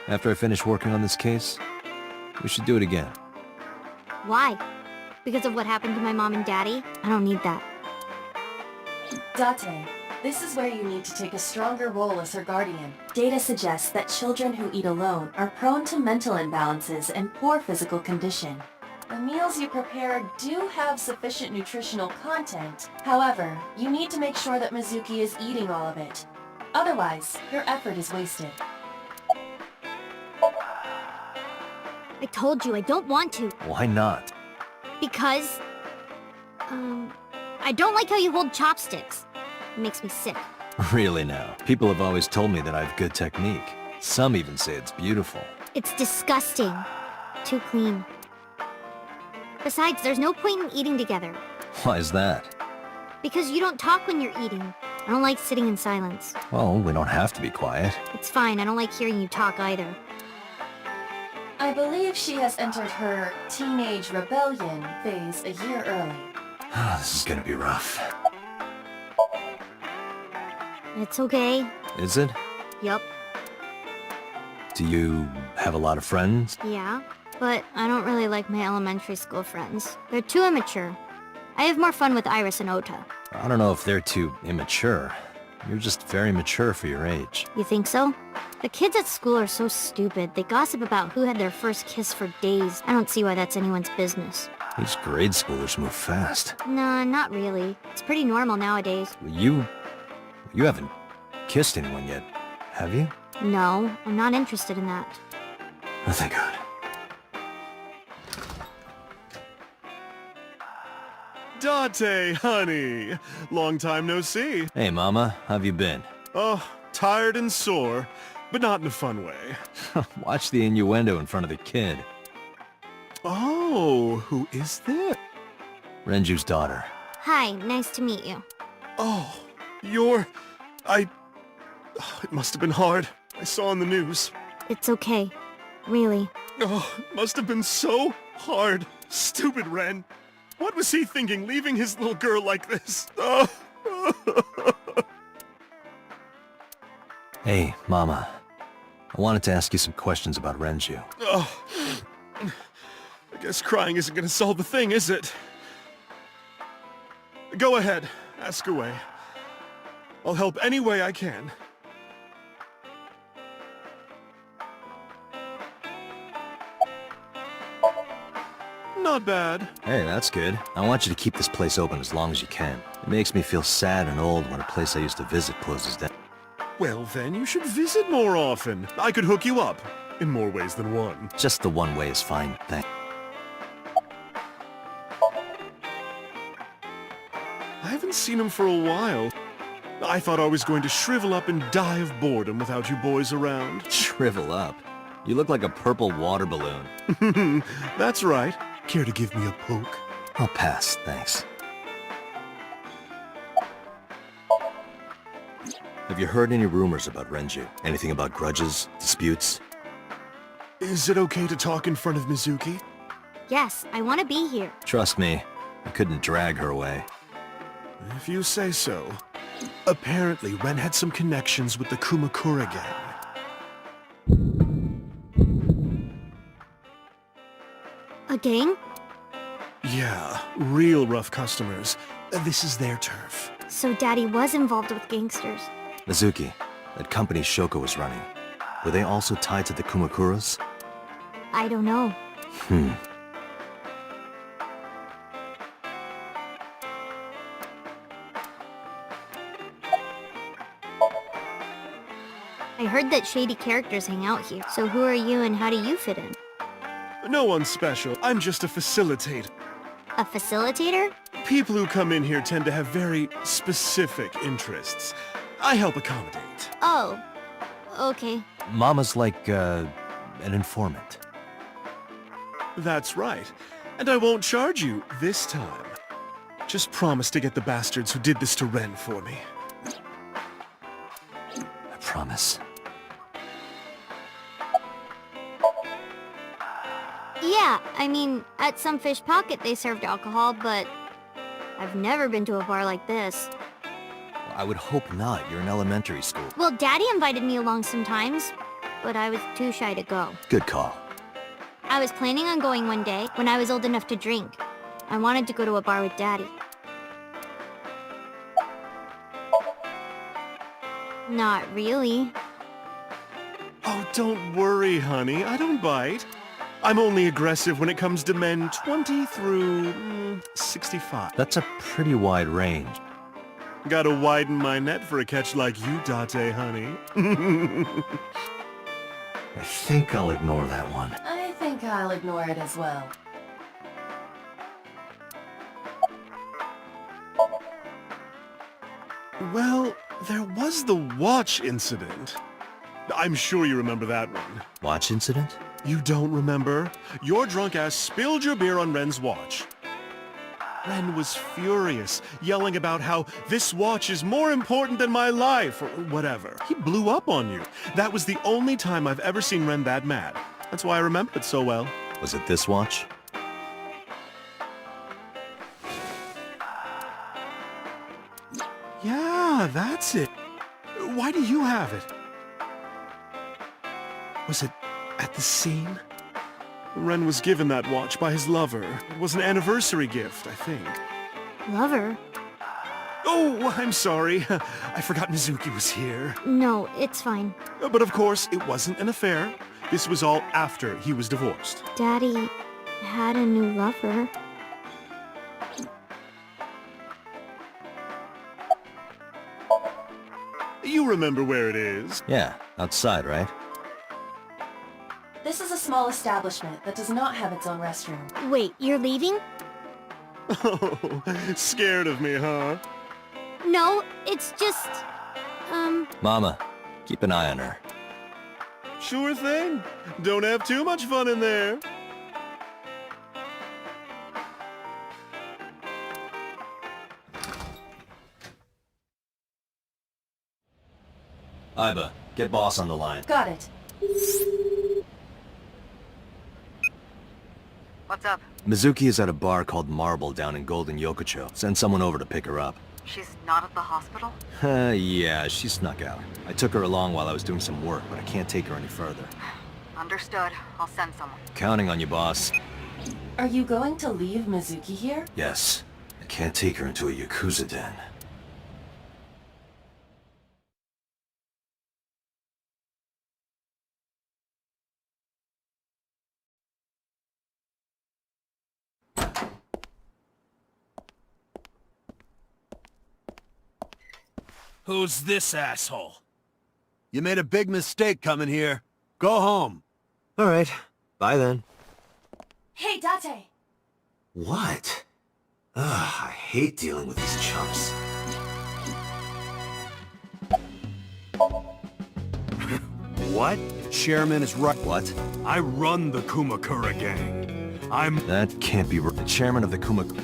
After I finish working on this case, we should do it again. Why? Because of what happened to my mom and daddy? I don't need that. Date, this is where you need to take a stronger role as her guardian. Data suggests that children who eat alone are prone to mental imbalances and poor physical condition. The meals you prepare do have sufficient nutritional content. However, you need to make sure that Mizuki is eating all of it. Otherwise, your effort is wasted. I told you I don't want to. Why not? Because... I don't like how you hold chopsticks. It makes me sick. Really now. People have always told me that I have good technique. Some even say it's beautiful. It's disgusting. Too clean. Besides, there's no point in eating together. Why is that? Because you don't talk when you're eating. I don't like sitting in silence. Well, we don't have to be quiet. It's fine, I don't like hearing you talk either. I believe she has entered her teenage rebellion phase a year early. This is gonna be rough. It's okay. Is it? Yup. Do you have a lot of friends? Yeah. But I don't really like my elementary school friends. They're too immature. I have more fun with Iris and Ota. I don't know if they're too immature. You're just very mature for your age. You think so? The kids at school are so stupid. They gossip about who had their first kiss for days. I don't see why that's anyone's business. These grade schoolers move fast. Nah, not really. It's pretty normal nowadays. You haven't kissed anyone yet, have you? No, I'm not interested in that. Oh, thank God. Date, honey. Long time no see. Hey, Mama. How've you been? Oh, tired and sore, but not in a fun way. Watch the innuendo in front of the kid. Oh, who is this? Renju's daughter. Hi, nice to meet you. Oh, it must have been hard. I saw on the news. It's okay. Really. Oh, it must have been so hard. Stupid Ren. What was he thinking, leaving his little girl like this? Oh. Hey, Mama. I wanted to ask you some questions about Renju. Oh. I guess crying isn't gonna solve the thing, is it? Go ahead. Ask away. I'll help any way I can. Not bad. Hey, that's good. I want you to keep this place open as long as you can. It makes me feel sad and old when a place I used to visit closes down. Well then, you should visit more often. I could hook you up. In more ways than one. Just the one way is fine, thanks. I haven't seen him for a while. I thought I was going to shrivel up and die of boredom without you boys around. Shrivel up. You look like a purple water balloon. That's right. Care to give me a poke? I'll pass, thanks. Have you heard any rumors about Renju? Anything about grudges, disputes? Is it okay to talk in front of Mizuki? Yes, I want to be here. Trust me, I couldn't drag her away. If you say so. Apparently, Ren had some connections with the Kumakura gang. A gang? Yeah, real rough customers. This is their turf. So Daddy was involved with gangsters. Mizuki, that company Shoko was running, were they also tied to the Kumakuras? I don't know. I heard that shady characters hang out here. So who are you and how do you fit in? No one special. I'm just a facilitator. A facilitator? People who come in here tend to have very specific interests. I help accommodate. Oh, okay. Mama's like, an informant. That's right. And I won't charge you this time. Just promise to get the bastards who did this to Ren for me. I promise. Yeah, I mean, at some fish pocket they served alcohol, but I've never been to a bar like this. I would hope not. You're in elementary school. Well, Daddy invited me along sometimes, but I was too shy to go. Good call. I was planning on going one day when I was old enough to drink. I wanted to go to a bar with Daddy. Not really. Oh, don't worry, honey. I don't bite. I'm only aggressive when it comes to men 20 through 65. That's a pretty wide range. Gotta widen my net for a catch like you, Date, honey. I think I'll ignore that one. I think I'll ignore it as well. Well, there was the watch incident. I'm sure you remember that one. Watch incident? You don't remember? Your drunk ass spilled your beer on Ren's watch. Ren was furious, yelling about how this watch is more important than my life, or whatever. He blew up on you. That was the only time I've ever seen Ren that mad. That's why I remember it so well. Was it this watch? Yeah, that's it. Why do you have it? Was it at the scene? Ren was given that watch by his lover. It was an anniversary gift, I think. Lover? Oh, I'm sorry. I forgot Mizuki was here. No, it's fine. But of course, it wasn't an affair. This was all after he was divorced. Daddy had a new lover. You remember where it is? Yeah, outside, right? This is a small establishment that does not have its own restroom. Wait, you're leaving? Oh, scared of me, huh? No, it's just... Mama, keep an eye on her. Sure thing. Don't have too much fun in there. Iba, get boss on the line. Got it. What's up? Mizuki is at a bar called Marble down in Golden Yokocho. Send someone over to pick her up. She's not at the hospital? Yeah, she snuck out. I took her along while I was doing some work, but I can't take her any further. Understood. I'll send someone. Counting on you, boss. Are you going to leave Mizuki here? Yes. I can't take her into a Yakuza den. Who's this asshole? You made a big mistake coming here. Go home. Alright. Bye then. Hey, Date! What? Ugh, I hate dealing with these chumps. What? Chairman is right. What? I run the Kumakura gang. I'm... That can't be right. The chairman of the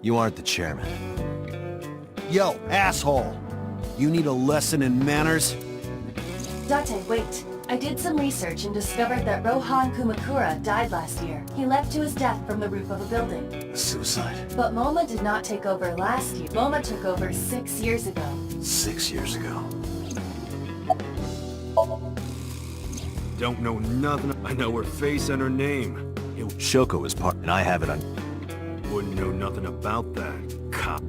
You aren't the chairman. Yo, asshole! You need a lesson in manners? Date, wait. I did some research and discovered that Rohan Kumakura died last year. He leapt to his death from the roof of a building. A suicide? But Moma did not take over last year. Moma took over 6 years ago. 6 years ago. Don't know nothing. I know her face and her name. Shoko is part, and I have it on... Wouldn't know nothing about that, cop.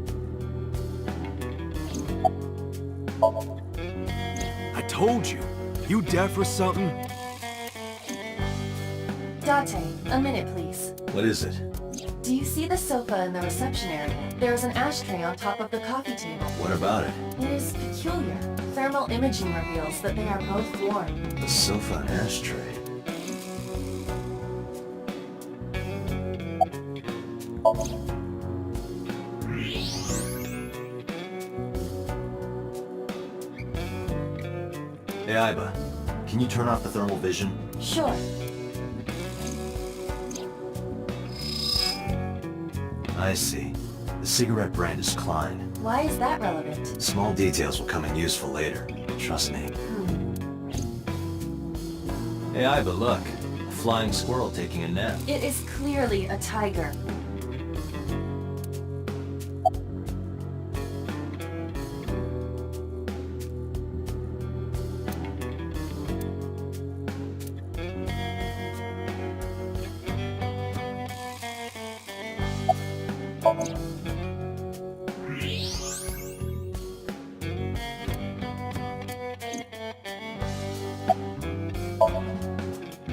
I told you. You deaf or something? Date, a minute please. What is it? Do you see the sofa in the reception area? There is an ashtray on top of the coffee table. What about it? It is peculiar. Thermal imaging reveals that they are both warm. The sofa and ashtray. Hey, Aiba. Can you turn off the thermal vision? Sure. I see. The cigarette brand is Klein. Why is that relevant? Small details will come in useful later. Trust me. Hey, Aiba, look. A flying squirrel taking a nap. It is clearly a tiger.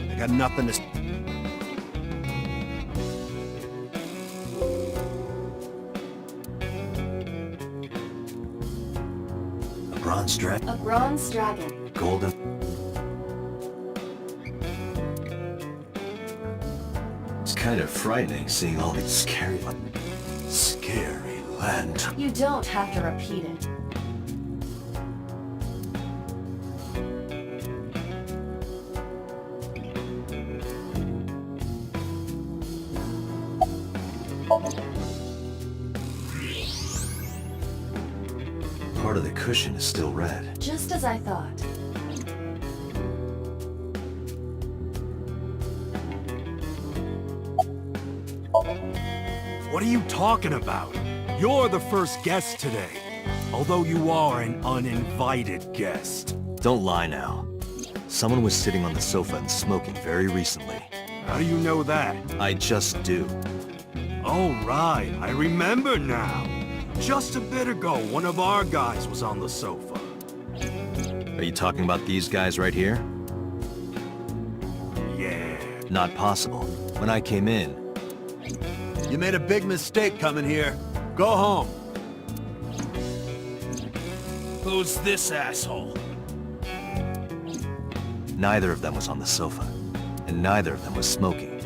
I got nothing to... A bronze dragon. A bronze dragon. Golden. It's kind of frightening seeing all these scary land. You don't have to repeat it. Part of the cushion is still red. Just as I thought. What are you talking about? You're the first guest today. Although you are an uninvited guest. Don't lie now. Someone was sitting on the sofa and smoking very recently. How do you know that? I just do. Oh, right. I remember now. Just a bit ago, one of our guys was on the sofa. Are you talking about these guys right here? Yeah. Not possible. When I came in... You made a big mistake coming here. Go home. Who's this asshole? Neither of them was on the sofa. And neither of them was smoking.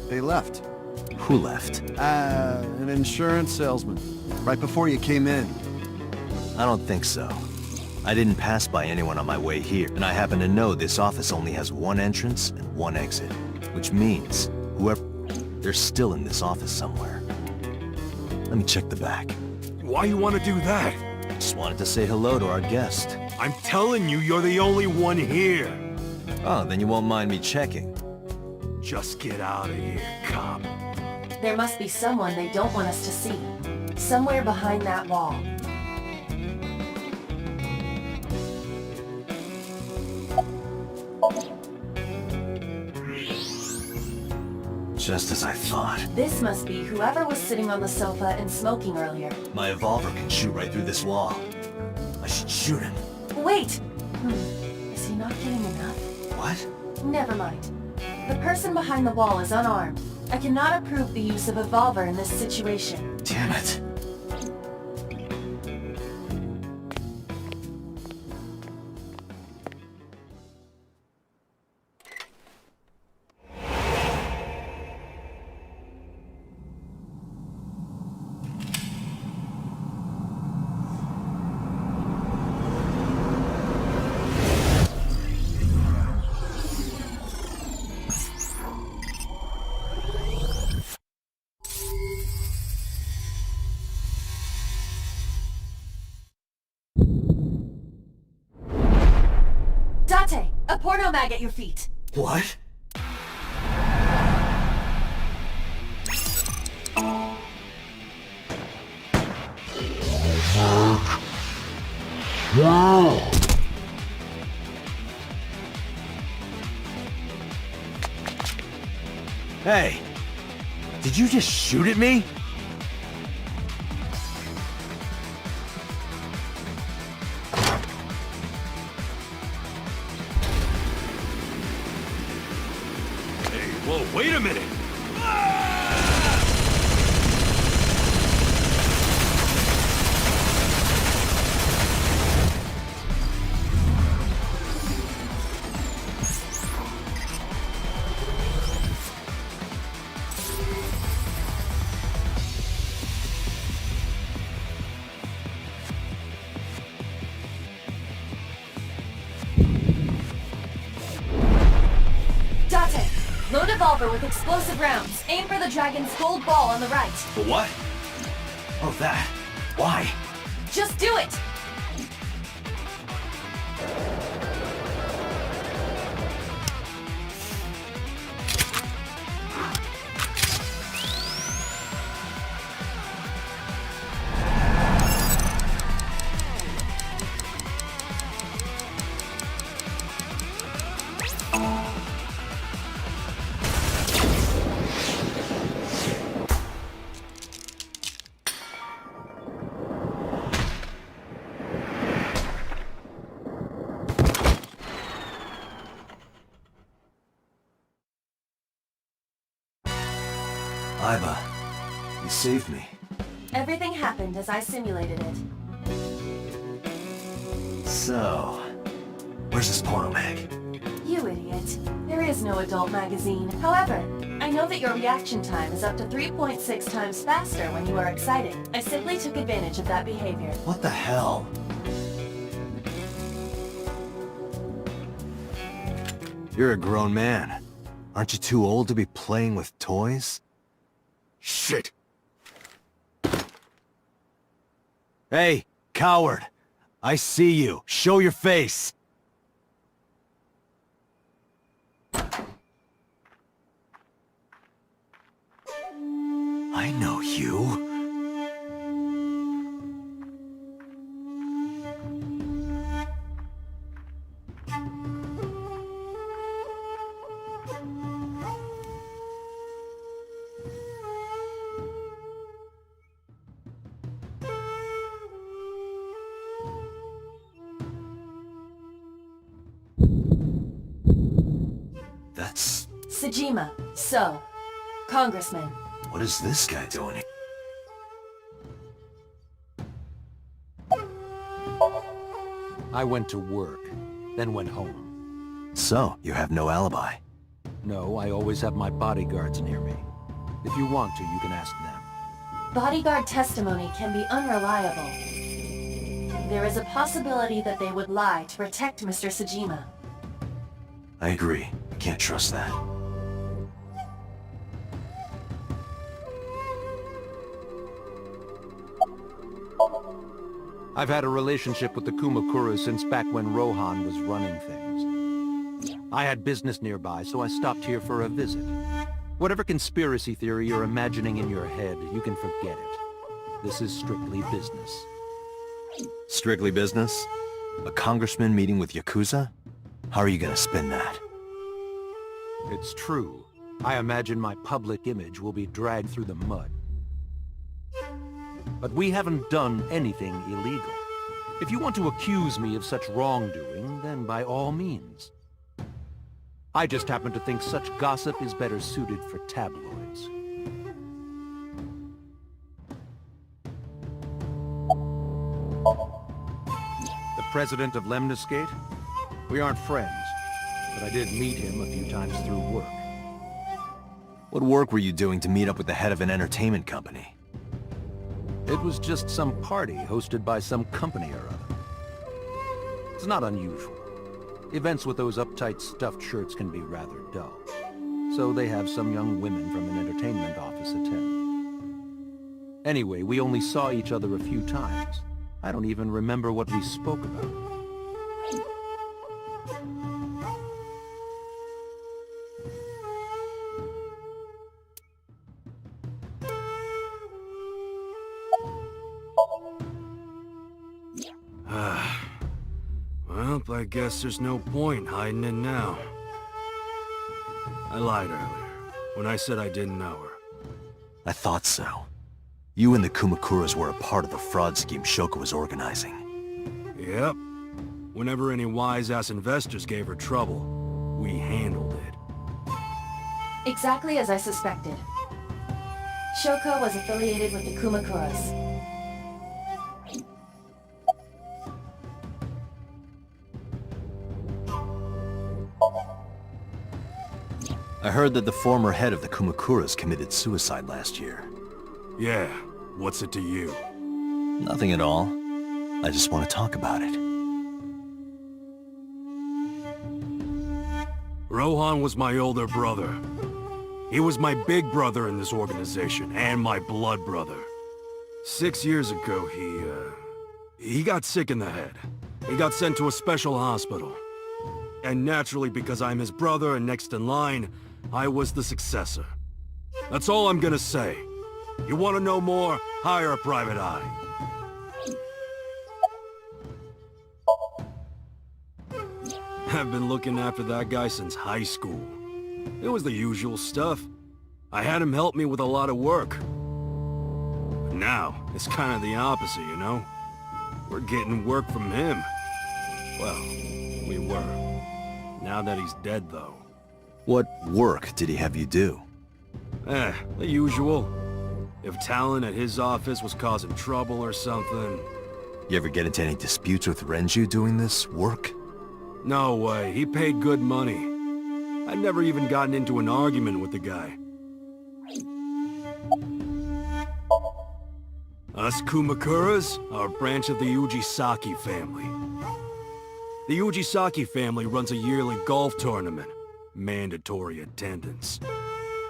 They left. Who left? An insurance salesman. Right before you came in. I don't think so. I didn't pass by anyone on my way here, and I happen to know this office only has one entrance and one exit. Which means, whoever... They're still in this office somewhere. Let me check the back. Why you want to do that? Just wanted to say hello to our guest. I'm telling you, you're the only one here. Oh, then you won't mind me checking. Just get out of here, cop. There must be someone they don't want us to see. Somewhere behind that wall. Just as I thought. This must be whoever was sitting on the sofa and smoking earlier. My revolver can shoot right through this wall. I should shoot him. Wait! Is he not getting enough? What? Never mind. The person behind the wall is unarmed. I cannot approve the use of a revolver in this situation. Damn it. Date! A porno mag at your feet! What? Hey! Did you just shoot at me? Whoa, wait a minute! Load revolver with explosive rounds. Aim for the dragon's gold ball on the right. The what? Oh, that. Why? Just do it! Iba, you saved me. Everything happened as I simulated it. So, where's this porno mag? You idiot. There is no adult magazine. However, I know that your reaction time is up to 3.6 times faster when you are excited. I simply took advantage of that behavior. What the hell? You're a grown man. Aren't you too old to be playing with toys? Shit! Hey, coward! I see you. Show your face! I know you. That's... Sejima. So. Congressman. What is this guy doing here? I went to work, then went home. So, you have no alibi? No, I always have my bodyguards near me. If you want to, you can ask them. Bodyguard testimony can be unreliable. There is a possibility that they would lie to protect Mr. Sejima. I agree. I can't trust that. I've had a relationship with the Kumakura since back when Rohan was running things. I had business nearby, so I stopped here for a visit. Whatever conspiracy theory you're imagining in your head, you can forget it. This is strictly business. Strictly business? A congressman meeting with Yakuza? How are you gonna spin that? It's true. I imagine my public image will be dragged through the mud. But we haven't done anything illegal. If you want to accuse me of such wrongdoing, then by all means. I just happen to think such gossip is better suited for tabloids. The president of Lemniscate? We aren't friends, but I did meet him a few times through work. What work were you doing to meet up with the head of an entertainment company? It was just some party hosted by some company or other. It's not unusual. Events with those uptight stuffed shirts can be rather dull. So they have some young women from an entertainment office attend. Anyway, we only saw each other a few times. I don't even remember what we spoke about. Well, I guess there's no point hiding it now. I lied earlier, when I said I didn't know her. I thought so. You and the Kumakuras were a part of the fraud scheme Shoko was organizing. Yep. Whenever any wise-ass investors gave her trouble, we handled it. Exactly as I suspected. Shoko was affiliated with the Kumakuras. I heard that the former head of the Kumakuras committed suicide last year. Yeah, what's it to you? Nothing at all. I just want to talk about it. Rohan was my older brother. He was my big brother in this organization, and my blood brother. 6 years ago, he got sick in the head. He got sent to a special hospital. And naturally, because I'm his brother and next in line, I was the successor. That's all I'm gonna say. You want to know more? Hire a private eye. I've been looking after that guy since high school. It was the usual stuff. I had him help me with a lot of work. But now, it's kind of the opposite, you know? We're getting work from him. Well, we were. Now that he's dead, though. What work did he have you do? The usual. If talent at his office was causing trouble or something... You ever get into any disputes with Renju doing this work? No way, he paid good money. I'd never even gotten into an argument with the guy. Us Kumakuras are a branch of the Ujisaki family. The Ujisaki family runs a yearly golf tournament. Mandatory attendance.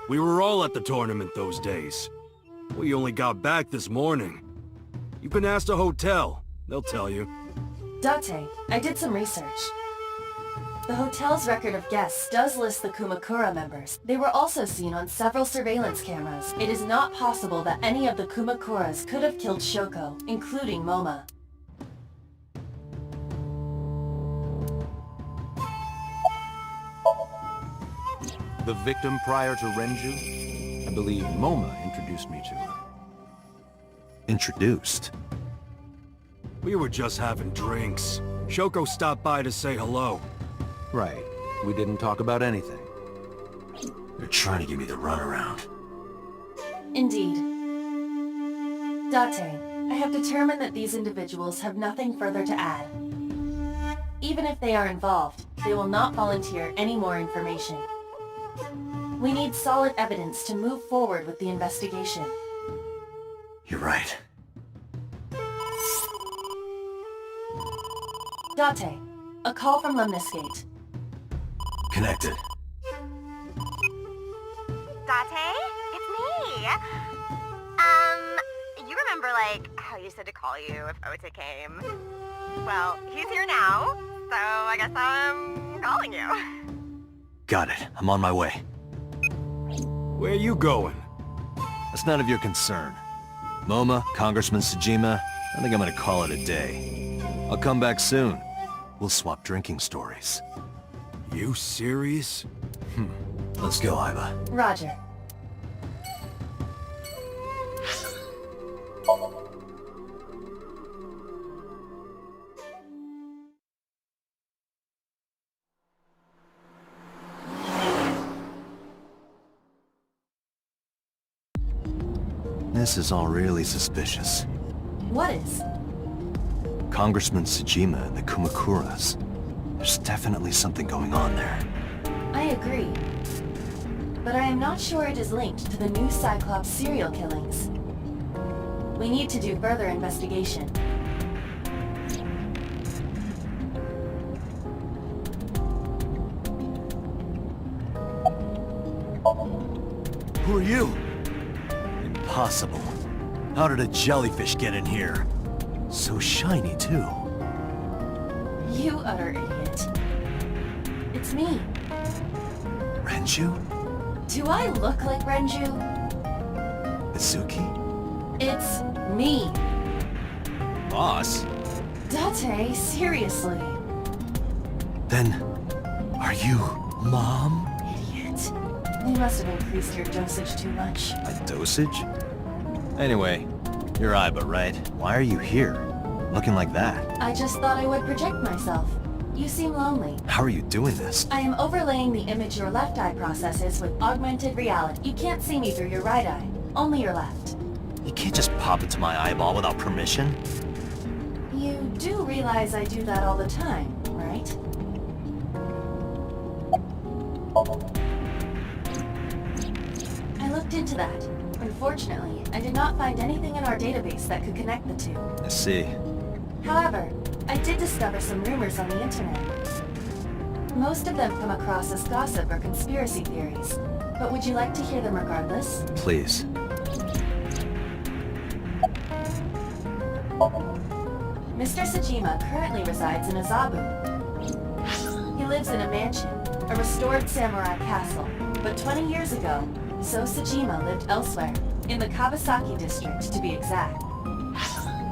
We were all at the tournament those days. We only got back this morning. You can ask the hotel. They'll tell you. Date, I did some research. The hotel's record of guests does list the Kumakura members. They were also seen on several surveillance cameras. It is not possible that any of the Kumakuras could have killed Shoko, including Moma. The victim prior to Renju? I believe Moma introduced me to her. Introduced? We were just having drinks. Shoko stopped by to say hello. Right. We didn't talk about anything. They're trying to give me the runaround. Indeed. Date, I have determined that these individuals have nothing further to add. Even if they are involved, they will not volunteer any more information. We need solid evidence to move forward with the investigation. You're right. Date, a call from Lemniscate. Connected. Date? It's me! You remember, like, how you said to call you if Ota came? Well, he's here now, so I guess I'm calling you. Got it. I'm on my way. Where you going? That's none of your concern. Moma, Congressman Tsujima, I think I'm gonna call it a day. I'll come back soon. We'll swap drinking stories. You serious? Let's go, Iba. Roger. This is all really suspicious. What is? Congressman Tsujima and the Kumakuras. There's definitely something going on there. I agree. But I am not sure it is linked to the new Cyclops serial killings. We need to do further investigation. Who are you? Impossible. How did a jellyfish get in here? So shiny, too. You utter idiot. It's me. Renju? Do I look like Renju? Mizuki? It's me. Boss? Date, seriously. Then, are you Mom? Idiot. You must have increased your dosage too much. My dosage? Anyway, you're Iba, right? Why are you here? Looking like that? I just thought I would protect myself. You seem lonely. How are you doing this? I am overlaying the image your left eye processes with augmented reality. You can't see me through your right eye, only your left. You can't just pop it to my eyeball without permission. You do realize I do that all the time, right? I looked into that. Unfortunately, I did not find anything in our database that could connect the two. I see. However, I did discover some rumors on the internet. Most of them come across as gossip or conspiracy theories, but would you like to hear them regardless? Please. Mr. Tsujima currently resides in Azabu. He lives in a mansion, a restored samurai castle, but 20 years ago, So Tsujima lived elsewhere, in the Kawasaki district to be exact.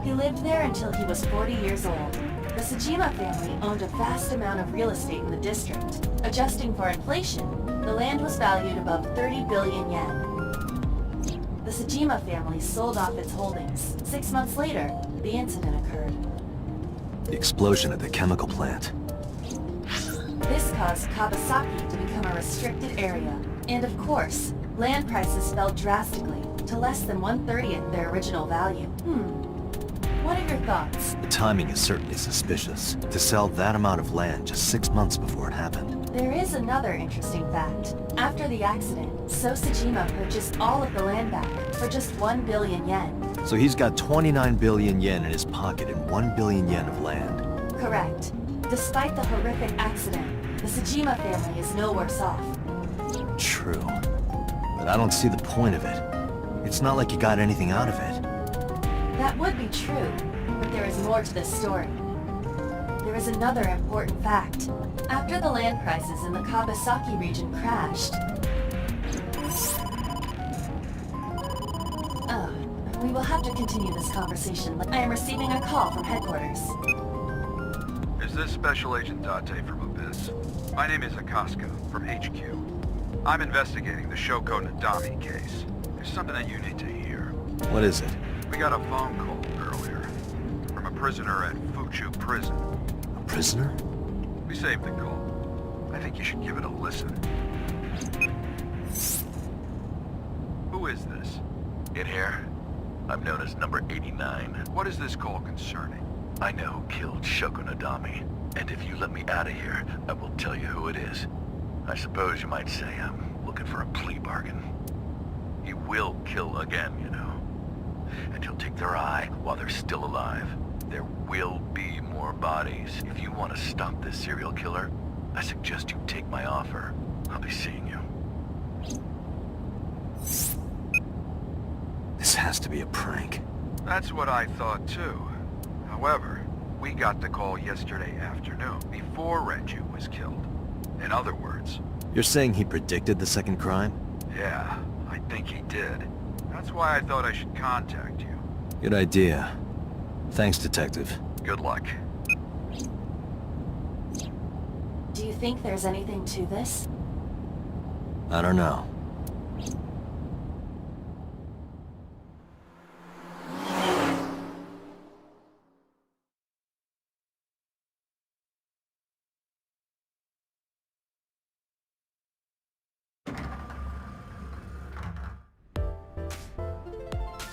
He lived there until he was 40 years old. The Tsujima family owned a vast amount of real estate in the district. Adjusting for inflation, the land was valued above 30 billion yen. The Tsujima family sold off its holdings. 6 months later, the incident occurred. The explosion at the chemical plant. This caused Kawasaki to become a restricted area. And of course, land prices fell drastically to less than 1/30th their original value. What are your thoughts? The timing is certainly suspicious. To sell that amount of land just 6 months before it happened. There is another interesting fact. After the accident, So Tsujima purchased all of the land back for just 1 billion yen. So he's got 29 billion yen in his pocket and 1 billion yen of land. Correct. Despite the horrific accident, the Tsujima family is no worse off. True. But I don't see the point of it. It's not like you got anything out of it. That would be true, but there is more to this story. There is another important fact. After the land prices in the Kawasaki region crashed... we will have to continue this conversation. I am receiving a call from headquarters. Is this Special Agent Date from Abyss? My name is Akaska, from HQ. I'm investigating the Shoko Nadami case. There's something that you need to hear. What is it? We got a phone call earlier from a prisoner at Fuchu Prison. A prisoner? We saved the call. I think you should give it a listen. Who is this? In here, I'm known as number 89. What is this call concerning? I know who killed Shoko Nadami, and if you let me out of here, I will tell you who it is. I suppose you might say I'm looking for a plea bargain. He will kill again, you know. And he'll take their eye while they're still alive. There will be more bodies. If you want to stop this serial killer, I suggest you take my offer. I'll be seeing you. This has to be a prank. That's what I thought too. However, we got the call yesterday afternoon, before Renju was killed. In other words... You're saying he predicted the second crime? Yeah, I think he did. That's why I thought I should contact you. Good idea. Thanks, Detective. Good luck. Do you think there's anything to this? I don't know.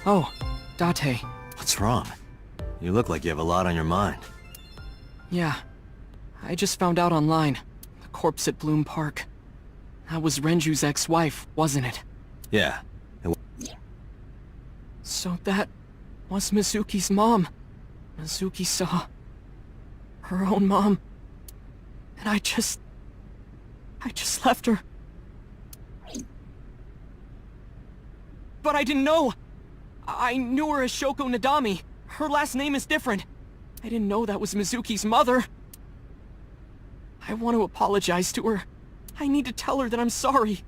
Oh, Date. What's wrong? You look like you have a lot on your mind. Yeah. I just found out online. The corpse at Bloom Park. That was Renju's ex-wife, wasn't it? Yeah. So that was Mizuki's mom. Mizuki saw her own mom. And I just left her. But I didn't know. I knew her as Shoko Nadami. Her last name is different. I didn't know that was Mizuki's mother. I want to apologize to her. I need to tell her that I'm sorry.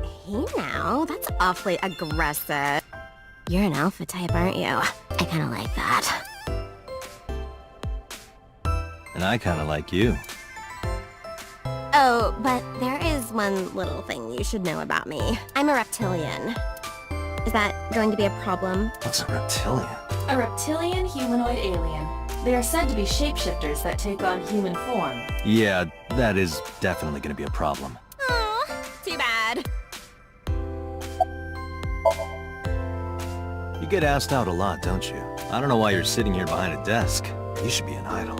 Hey now, that's awfully aggressive. You're an alpha type, aren't you? I kinda like that. And I kinda like you. Oh, but there is one little thing you should know about me. I'm a reptilian. Is that going to be a problem? What's a reptilian? A reptilian humanoid alien. They are said to be shapeshifters that take on human form. Yeah, that is definitely gonna be a problem. Aw, too bad. You get asked out a lot, don't you? I don't know why you're sitting here behind a desk. You should be an idol.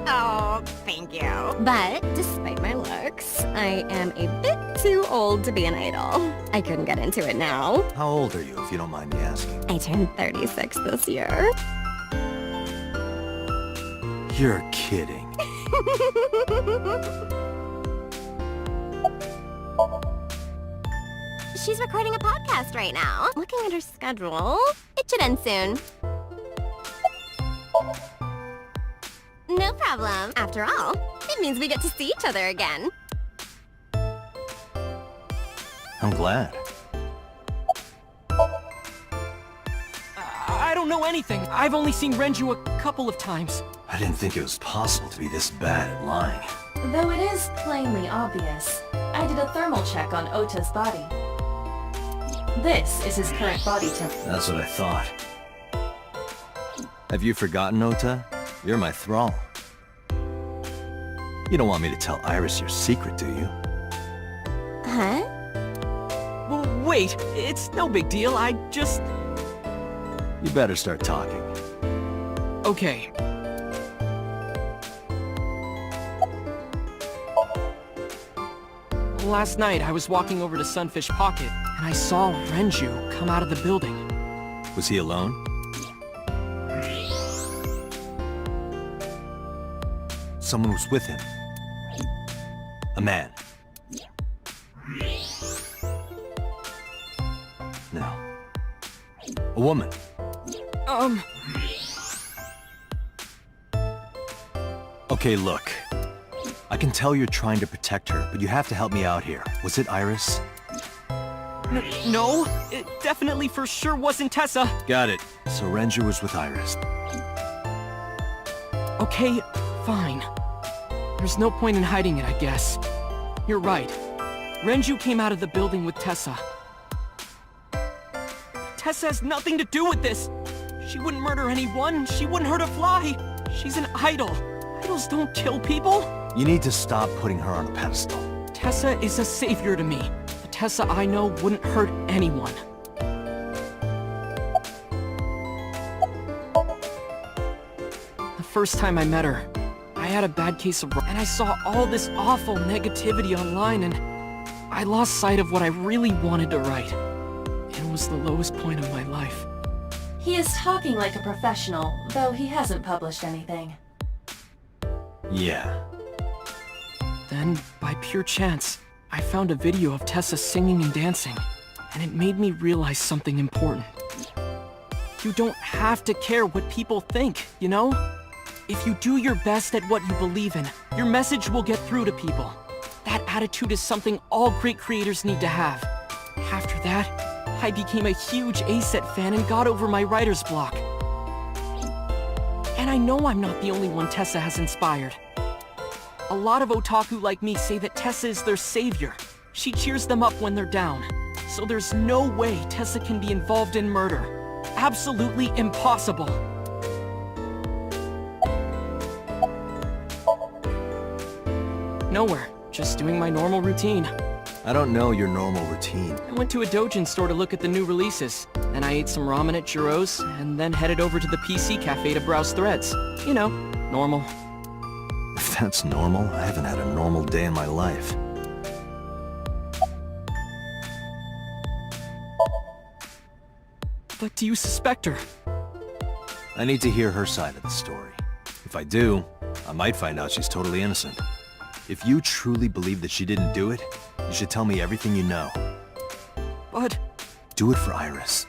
Oh, thank you. But despite my looks, I am a bit too old to be an idol. I couldn't get into it now. How old are you, if you don't mind me asking? I turned 36 this year. You're kidding. She's recording a podcast right now. Looking at her schedule, it should end soon. No problem. After all, it means we get to see each other again. I'm glad. I don't know anything. I've only seen Renju a couple of times. I didn't think it was possible to be this bad at lying. Though it is plainly obvious, I did a thermal check on Ota's body. This is his current body temperature. That's what I thought. Have you forgotten, Ota? You're my thrall. You don't want me to tell Iris your secret, do you? Huh? Well, wait, it's no big deal. I just... You better start talking. Okay. Last night, I was walking over to Sunfish Pocket, and I saw Renju come out of the building. Was he alone? Someone was with him. A man. No. A woman. Okay, look. I can tell you're trying to protect her, but you have to help me out here. Was it Iris? No, it definitely for sure wasn't Tessa. Got it. So Renju was with Iris. Okay, fine. There's no point in hiding it, I guess. You're right. Renju came out of the building with Tessa. Tessa has nothing to do with this. She wouldn't murder anyone. She wouldn't hurt a fly. She's an idol. Idols don't kill people. You need to stop putting her on a pedestal. Tessa is a savior to me. The Tessa I know wouldn't hurt anyone. The first time I met her, I had a bad case of... and I saw all this awful negativity online, and I lost sight of what I really wanted to write. It was the lowest point of my life. He is talking like a professional, though he hasn't published anything. Yeah. Then, by pure chance, I found a video of Tessa singing and dancing, and it made me realize something important. You don't have to care what people think, you know? If you do your best at what you believe in, your message will get through to people. That attitude is something all great creators need to have. After that, I became a huge A-Set fan and got over my writer's block. And I know I'm not the only one Tessa has inspired. A lot of otaku like me say that Tessa is their savior. She cheers them up when they're down. So there's no way Tessa can be involved in murder. Absolutely impossible. Nowhere. Just doing my normal routine. I don't know your normal routine. I went to a doujin store to look at the new releases. Then I ate some ramen at Jiro's, and then headed over to the PC cafe to browse threads. You know, normal. If that's normal, I haven't had a normal day in my life. But do you suspect her? I need to hear her side of the story. If I do, I might find out she's totally innocent. If you truly believe that she didn't do it, you should tell me everything you know. But... do it for Iris.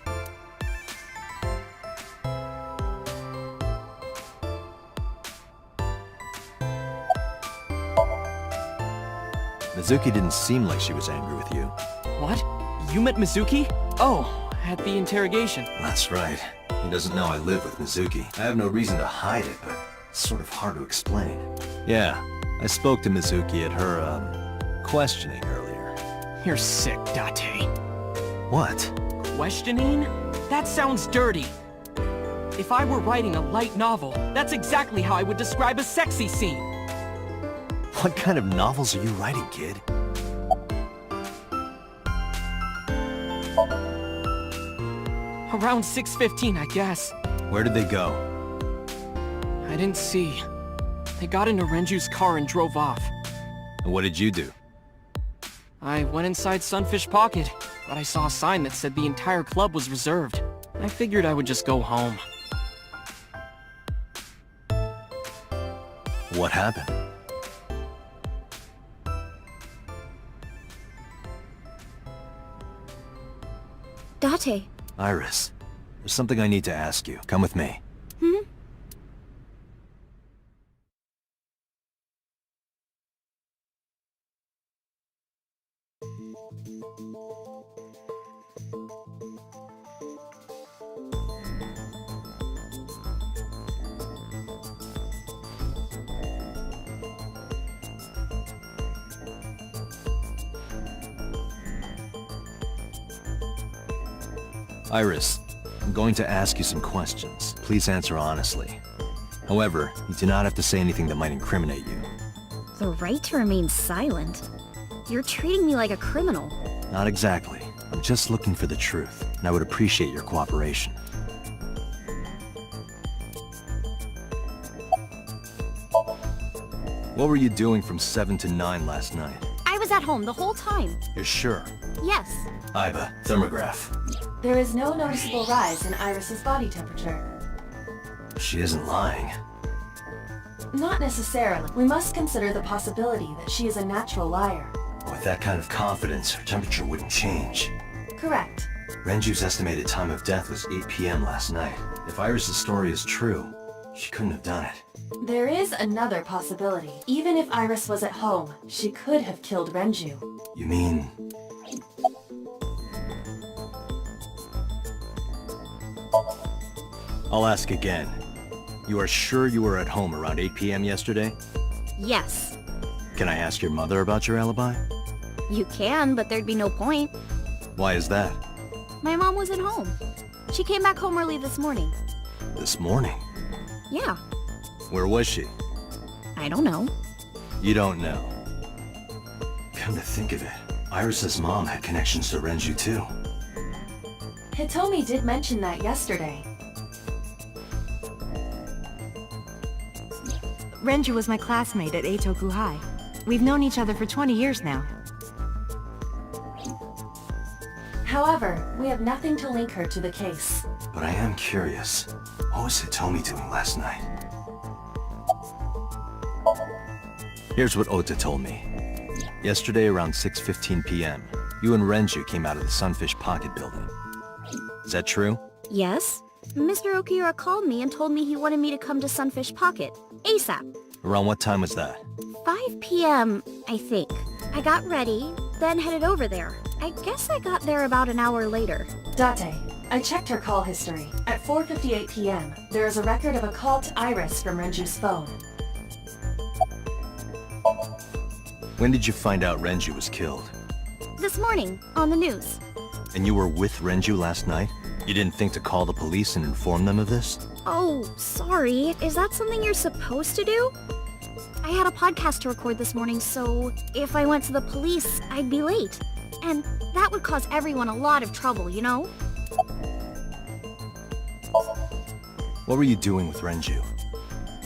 Mizuki didn't seem like she was angry with you. What? You met Mizuki? Oh, at the interrogation. That's right. He doesn't know I live with Mizuki. I have no reason to hide it, but it's sort of hard to explain. Yeah, I spoke to Mizuki at her, questioning earlier. You're sick, Date. What? Questioning? That sounds dirty. If I were writing a light novel, that's exactly how I would describe a sexy scene. What kind of novels are you writing, kid? Around 6:15, I guess. Where did they go? I didn't see. They got into Renju's car and drove off. And what did you do? I went inside Sunfish Pocket, but I saw a sign that said the entire club was reserved. I figured I would just go home. What happened? Date. Iris, there's something I need to ask you. Come with me. Iris, I'm going to ask you some questions. Please answer honestly. However, you do not have to say anything that might incriminate you. The right to remain silent? You're treating me like a criminal. Not exactly. I'm just looking for the truth, and I would appreciate your cooperation. What were you doing from 7 to 9 last night? I was at home the whole time. You're sure? Yes. Iba, thermograph. There is no noticeable rise in Iris's body temperature. She isn't lying. Not necessarily. We must consider the possibility that she is a natural liar. With that kind of confidence, her temperature wouldn't change. Correct. Renju's estimated time of death was 8 p.m. last night. If Iris' story is true, she couldn't have done it. There is another possibility. Even if Iris was at home, she could have killed Renju. You mean... I'll ask again. You are sure you were at home around 8 p.m. yesterday? Yes. Can I ask your mother about your alibi? You can, but there'd be no point. Why is that? My mom wasn't home. She came back home early this morning. This morning? Yeah. Where was she? I don't know. You don't know. Come to think of it, Iris' mom had connections to Renju too. Hitomi did mention that yesterday. Renju was my classmate at Eitoku High. We've known each other for 20 years now. However, we have nothing to link her to the case. But I am curious. What was Hitomi doing last night? Here's what Ota told me. Yesterday around 6:15 p.m., you and Renju came out of the Sunfish Pocket building. Is that true? Yes. Mr. Okiura called me and told me he wanted me to come to Sunfish Pocket, ASAP. Around what time was that? 5 p.m., I think. I got ready, then headed over there. I guess I got there about an hour later. Date, I checked her call history. At 4:58 p.m., there is a record of a call to Iris from Renju's phone. When did you find out Renju was killed? This morning, on the news. And you were with Renju last night? You didn't think to call the police and inform them of this? Oh, sorry. Is that something you're supposed to do? I had a podcast to record this morning, so if I went to the police, I'd be late. And that would cause everyone a lot of trouble, you know? What were you doing with Renju?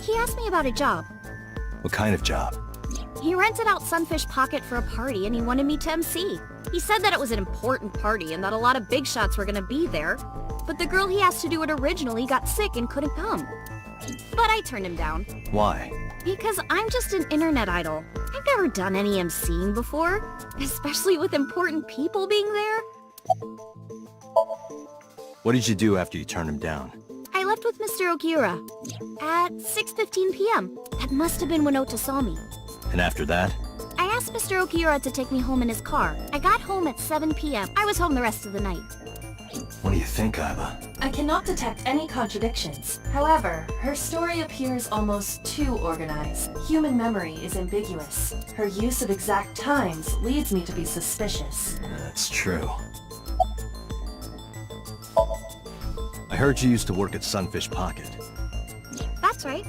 He asked me about a job. What kind of job? He rented out Sunfish Pocket for a party and he wanted me to MC. He said that it was an important party and that a lot of big shots were gonna be there. But the girl he asked to do it originally got sick and couldn't come. But I turned him down. Why? Because I'm just an internet idol. I've never done any MCing before, especially with important people being there. What did you do after you turned him down? I left with Mr. Okiura at 6:15 p.m. That must have been when Ota saw me. And after that? I asked Mr. Okiura to take me home in his car. I got home at 7 p.m. I was home the rest of the night. What do you think, Aiba? I cannot detect any contradictions. However, her story appears almost too organized. Human memory is ambiguous. Her use of exact times leads me to be suspicious. That's true. I heard you used to work at Sunfish Pocket. That's right.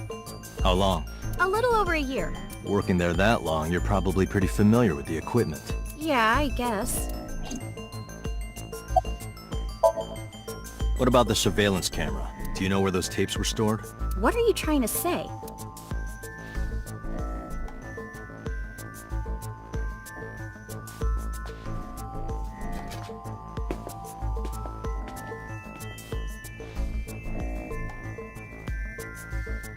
How long? A little over a year. Working there that long, you're probably pretty familiar with the equipment. Yeah, I guess. What about the surveillance camera? Do you know where those tapes were stored? What are you trying to say?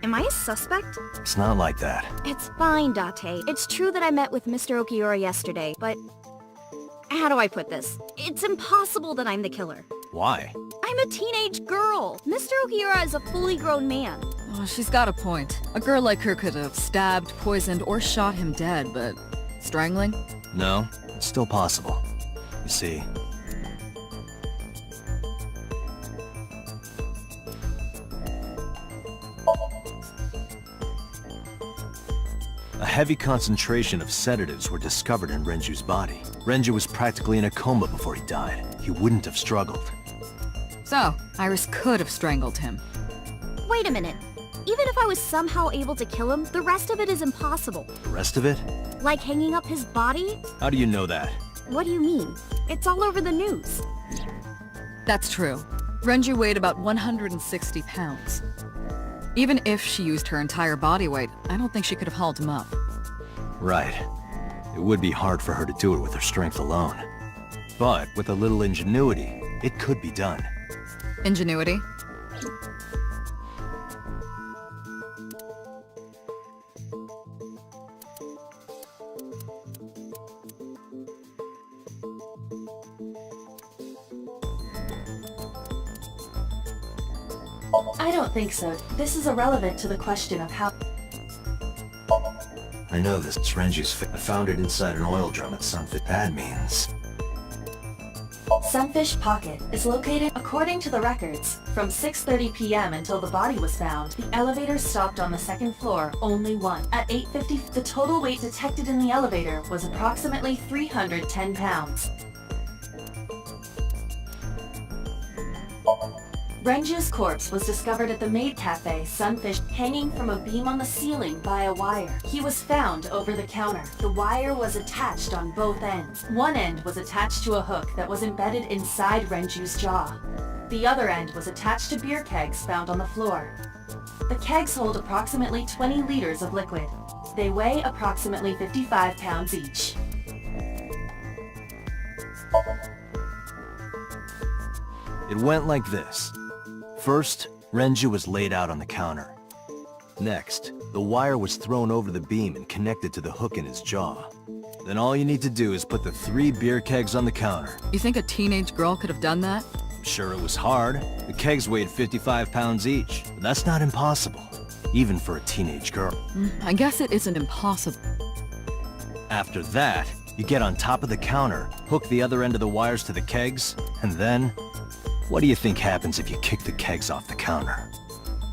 Am I a suspect? It's not like that. It's fine, Date. It's true that I met with Mr. Okiura yesterday, but... how do I put this? It's impossible that I'm the killer. Why? I'm a teenage girl. Mr. Okiura is a fully grown man. Oh, she's got a point. A girl like her could have stabbed, poisoned, or shot him dead, but... strangling? No, it's still possible. You see... a heavy concentration of sedatives were discovered in Renju's body. Renju was practically in a coma before he died. He wouldn't have struggled. So, Iris could have strangled him. Wait a minute. Even if I was somehow able to kill him, the rest of it is impossible. The rest of it? Like hanging up his body? How do you know that? What do you mean? It's all over the news. That's true. Renju weighed about 160 pounds. Even if she used her entire body weight, I don't think she could have hauled him up. Right. It would be hard for her to do it with her strength alone. But with a little ingenuity, it could be done. Ingenuity? I don't think so. This is irrelevant to the question of how... I know this. It's Renju's I found it inside an oil drum at Sunfish. That means... Sunfish Pocket is located, according to the records, from 6:30 p.m. until the body was found. The elevator stopped on the second floor only once. At 8:50, the total weight detected in the elevator was approximately 310 pounds. Renju's corpse was discovered at the maid cafe Sunfish, hanging from a beam on the ceiling by a wire. He was found over the counter. The wire was attached on both ends. One end was attached to a hook that was embedded inside Renju's jaw. The other end was attached to beer kegs found on the floor. The kegs hold approximately 20 liters of liquid. They weigh approximately 55 pounds each. It went like this. First, Renju was laid out on the counter. Next, the wire was thrown over the beam and connected to the hook in his jaw. Then all you need to do is put the 3 beer kegs on the counter. You think a teenage girl could have done that? I'm sure it was hard. The kegs weighed 55 pounds each, but that's not impossible, even for a teenage girl. I guess it isn't impossible. After that, You get on top of the counter, hook the other end of the wires to the kegs, and then... What do you think happens if you kick the kegs off the counter?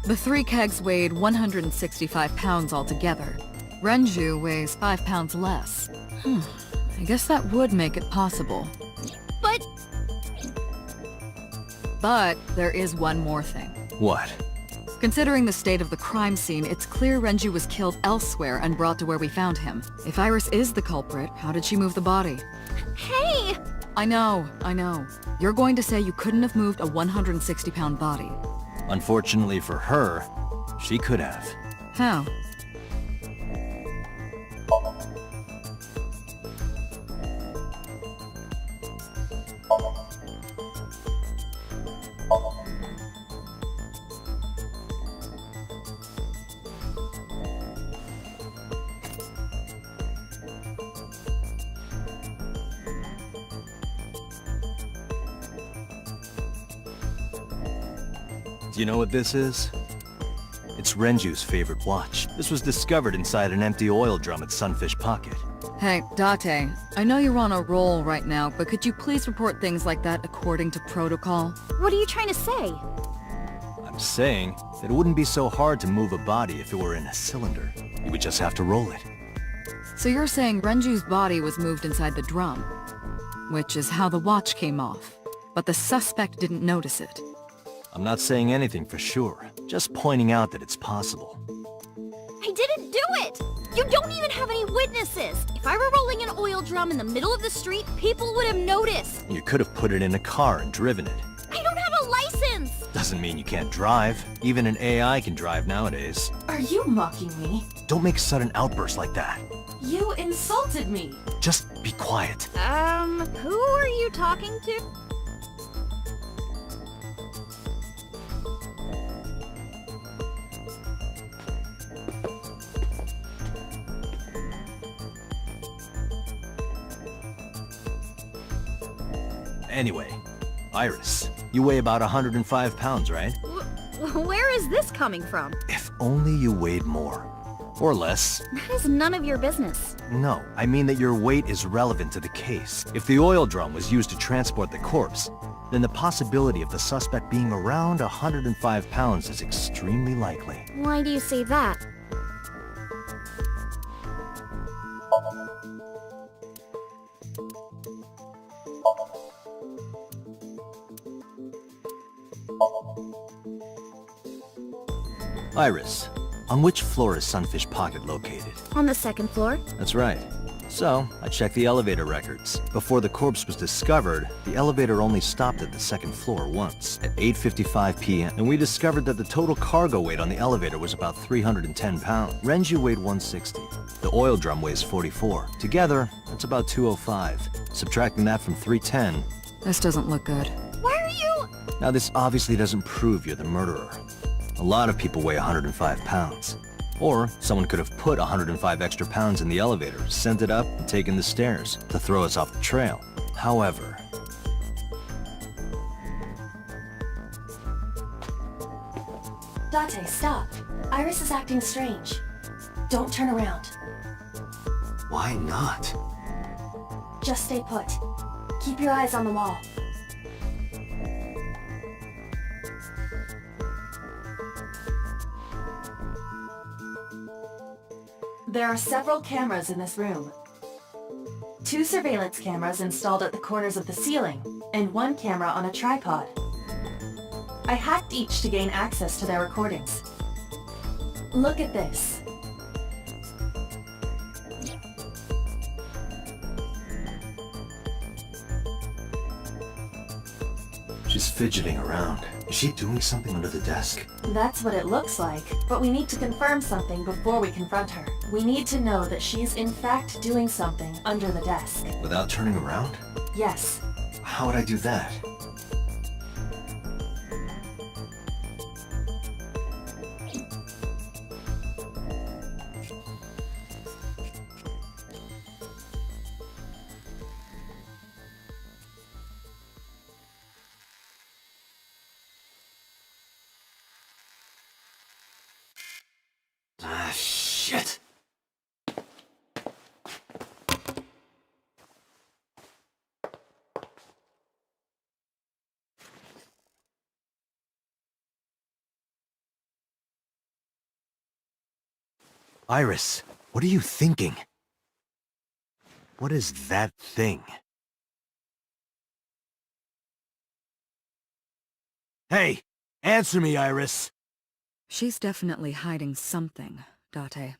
The 3 kegs weighed 165 pounds altogether. Renju weighs 5 pounds less. I guess that would make it possible. But there is one more thing. What? Considering the state of the crime scene, it's clear Renju was killed elsewhere and brought to where we found him. If Iris is the culprit, how did she move the body? Hey! I know. You're going to say you couldn't have moved a 160-pound body. Unfortunately for her, she could have. How? Do you know what this is? It's Renju's favorite watch. This was discovered inside an empty oil drum at Sunfish Pocket. Hey, Date, I know you're on a roll right now, but could you please report things like that according to protocol? What are you trying to say? I'm saying that it wouldn't be so hard to move a body if it were in a cylinder. You would just have to roll it. So you're saying Renju's body was moved inside the drum, which is how the watch came off, but the suspect didn't notice it. I'm not saying anything for sure, just pointing out that it's possible. I didn't do it! You don't even have any witnesses! If I were rolling an oil drum in the middle of the street, people would have noticed! You could have put it in a car and driven it. I don't have a license! Doesn't mean you can't drive. Even an AI can drive nowadays. Are you mocking me? Don't make sudden outbursts like that. You insulted me! Just be quiet. Who are you talking to? Anyway, Iris, you weigh about 105 pounds, right? Where is this coming from? If only you weighed more. Or less. That is none of your business. No, I mean that your weight is relevant to the case. If the oil drum was used to transport the corpse, then the possibility of the suspect being around 105 pounds is extremely likely. Why do you say that? Iris, on which floor is Sunfish Pocket located? On the second floor? That's right. So, I checked the elevator records. Before the corpse was discovered, the elevator only stopped at the second floor once, at 8:55 p.m., and we discovered that the total cargo weight on the elevator was about 310 pounds. Renju weighed 160. The oil drum weighs 44. Together, that's about 205. Subtracting that from 310... This doesn't look good. Why are you... Now, this obviously doesn't prove you're the murderer. A lot of people weigh 105 pounds. Or someone could have put 105 extra pounds in the elevator, sent it up, and taken the stairs to throw us off the trail. However... Date, stop. Iris is acting strange. Don't turn around. Why not? Just stay put. Keep your eyes on the wall. There are several cameras in this room. 2 surveillance cameras installed at the corners of the ceiling, and 1 camera on a tripod. I hacked each to gain access to their recordings. Look at this. She's fidgeting around. Is she doing something under the desk? That's what it looks like, but we need to confirm something before we confront her. We need to know that she's in fact doing something under the desk. Without turning around? Yes. How would I do that? Ah, shit! Iris, what are you thinking? What is that thing? Hey! Answer me, Iris! She's definitely hiding something, Date.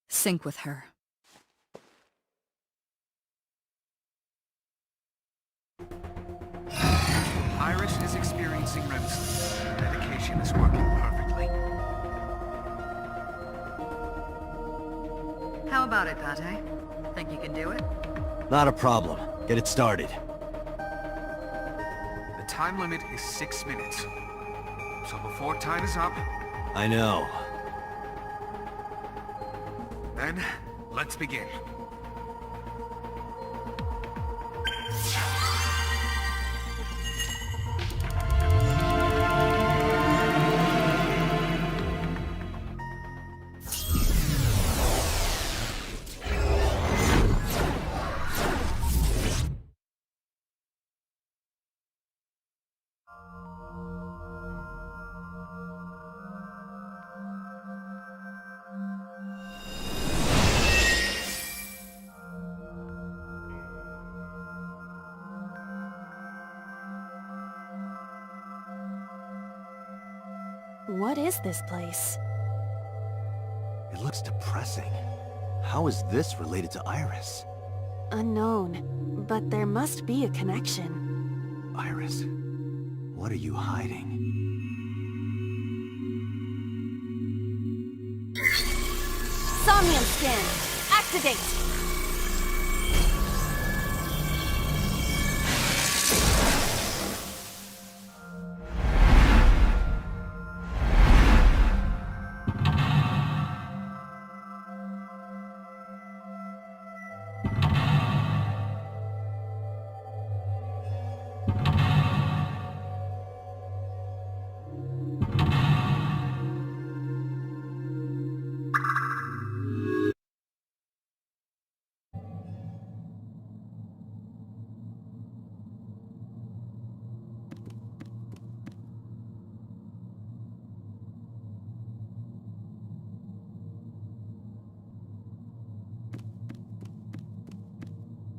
Sync with her. Iris is experiencing REM sleep. Medication is working perfectly. How about it, Pate? Think you can do it? Not a problem. Get it started. The time limit is 6 minutes. So before time is up... I know. Then, let's begin. What is this place? It looks depressing. How is this related to Iris? Unknown, but there must be a connection. Iris, what are you hiding? Somnium scan! Activate!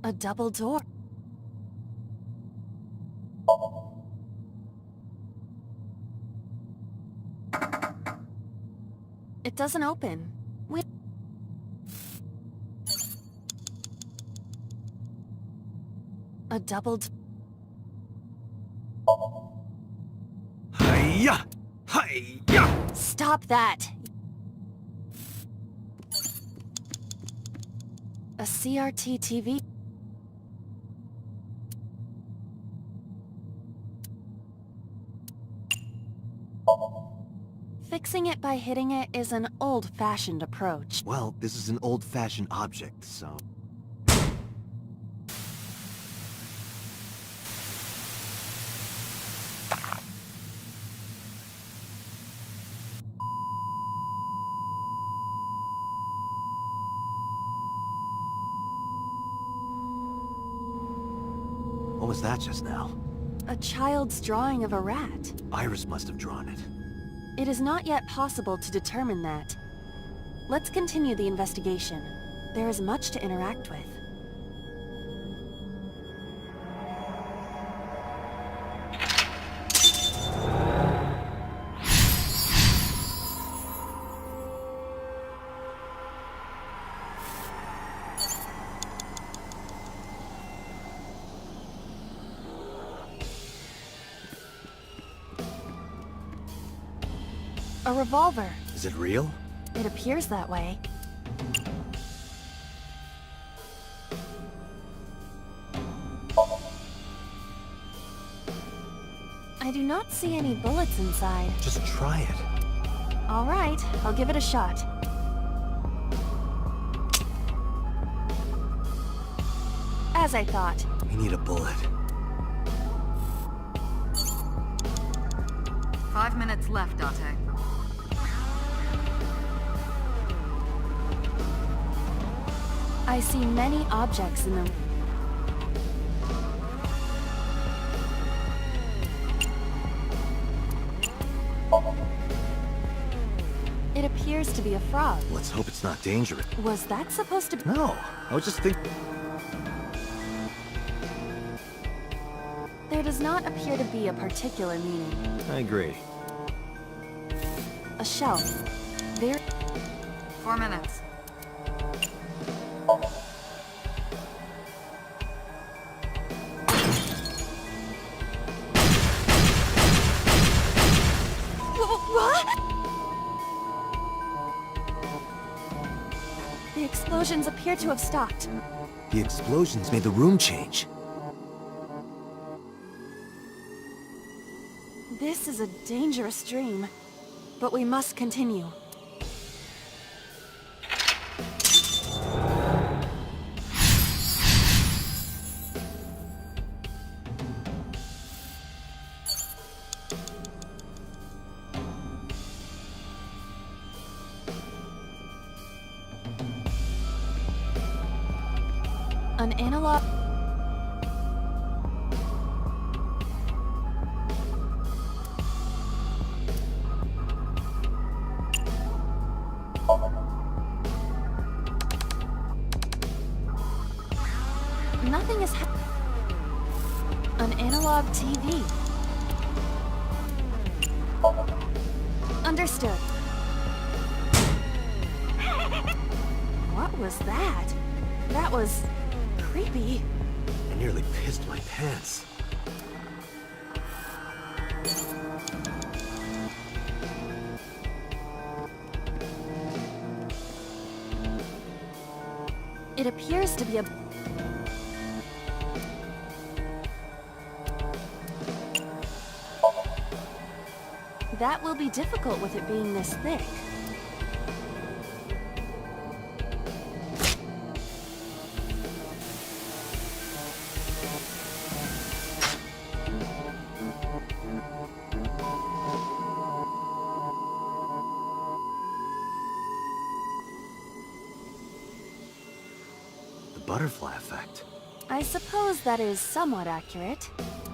A double door. It doesn't open. A double Hiya! Hiya! Stop that! A CRT TV. Fixing it by hitting it is an old-fashioned approach. Well, this is an old-fashioned object, so... What was that just now? A child's drawing of a rat. Iris must have drawn it. It is not yet possible to determine that. Let's continue the investigation. There is much to interact with. A revolver. Is it real? It appears that way. I do not see any bullets inside. Just try it. All right, I'll give it a shot. As I thought. We need a bullet. 5 minutes left, Date. I see many objects in the... It appears to be a frog. Let's hope it's not dangerous. Was that supposed to be? No, I was just thinking... There does not appear to be a particular meaning. I agree. A shelf. There... 4 minutes. What? The explosions appear to have stopped. The explosions made the room change. This is a dangerous dream, but we must continue. An analog... Nothing is An analog TV. Understood. What was that? That was... creepy. I nearly pissed my pants. It appears to be a... That will be difficult with it being this thick. Butterfly effect. I suppose that is somewhat accurate.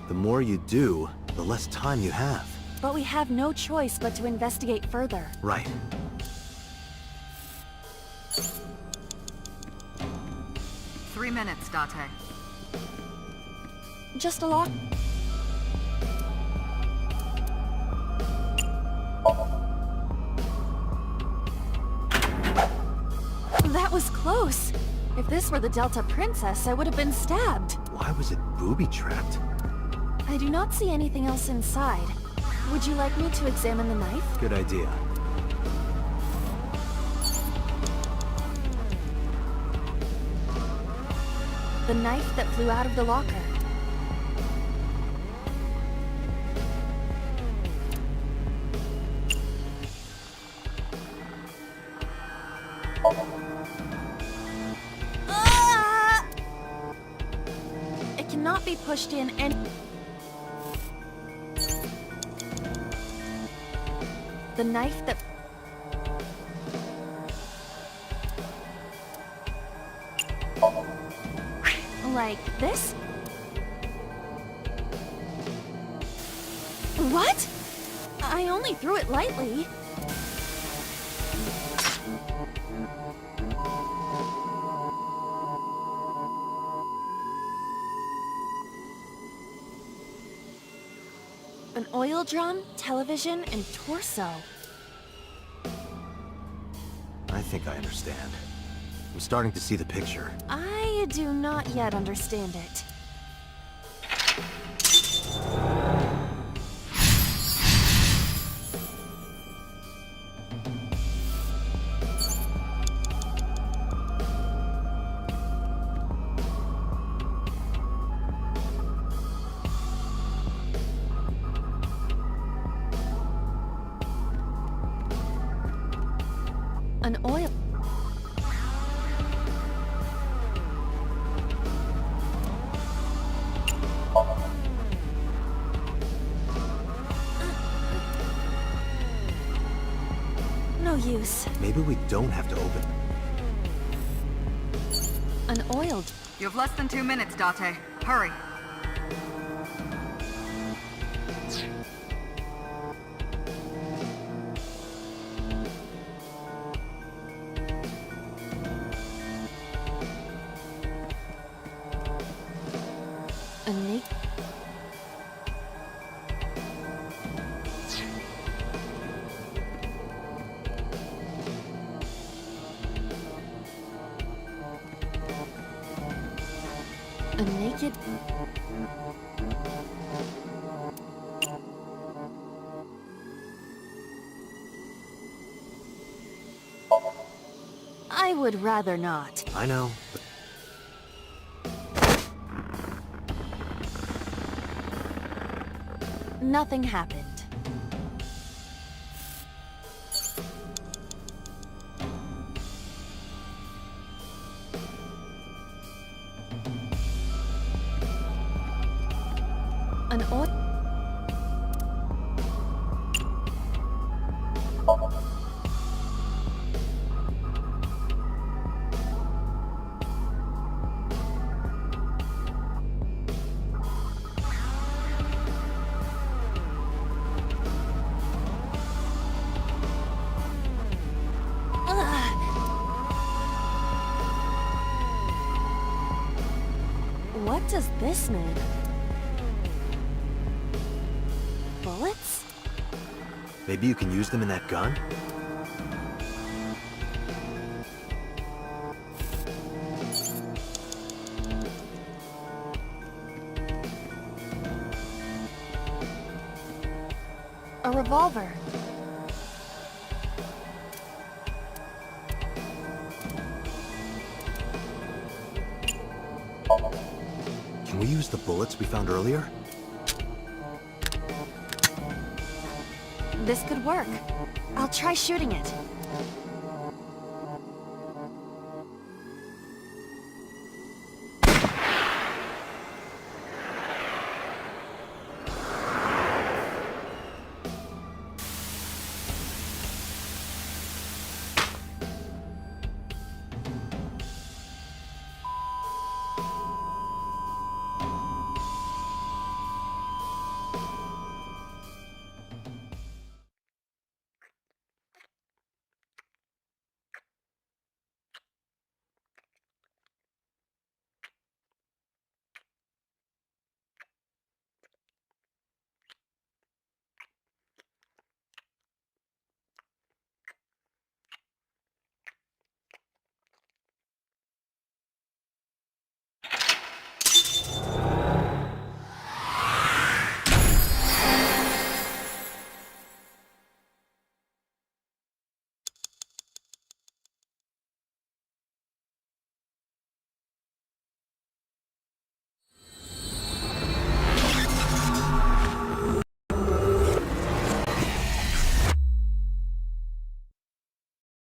The more you do, the less time you have. But we have no choice but to investigate further. Right. Three minutes, Date. Just a lock. That was close. If this were the Delta Princess, I would have been stabbed. Why was it booby-trapped? I do not see anything else inside. Would you like me to examine the knife? Good idea. The knife that flew out of the locker. It cannot be pushed in and... The knife that... Like this? What? I only threw it lightly. An oil drum, television, and torso. I think I understand. I'm starting to see the picture. I do not yet understand it. An oil... No use. Maybe we don't have to open. An oil... You have less than 2 minutes, Date. Hurry. A naked... A naked... I would rather not. I know, but Nothing happened. An odd... What does this mean? Bullets? maybe you can use them in that gun? A revolver. Can we use the bullets we found earlier? This could work. I'll try shooting it.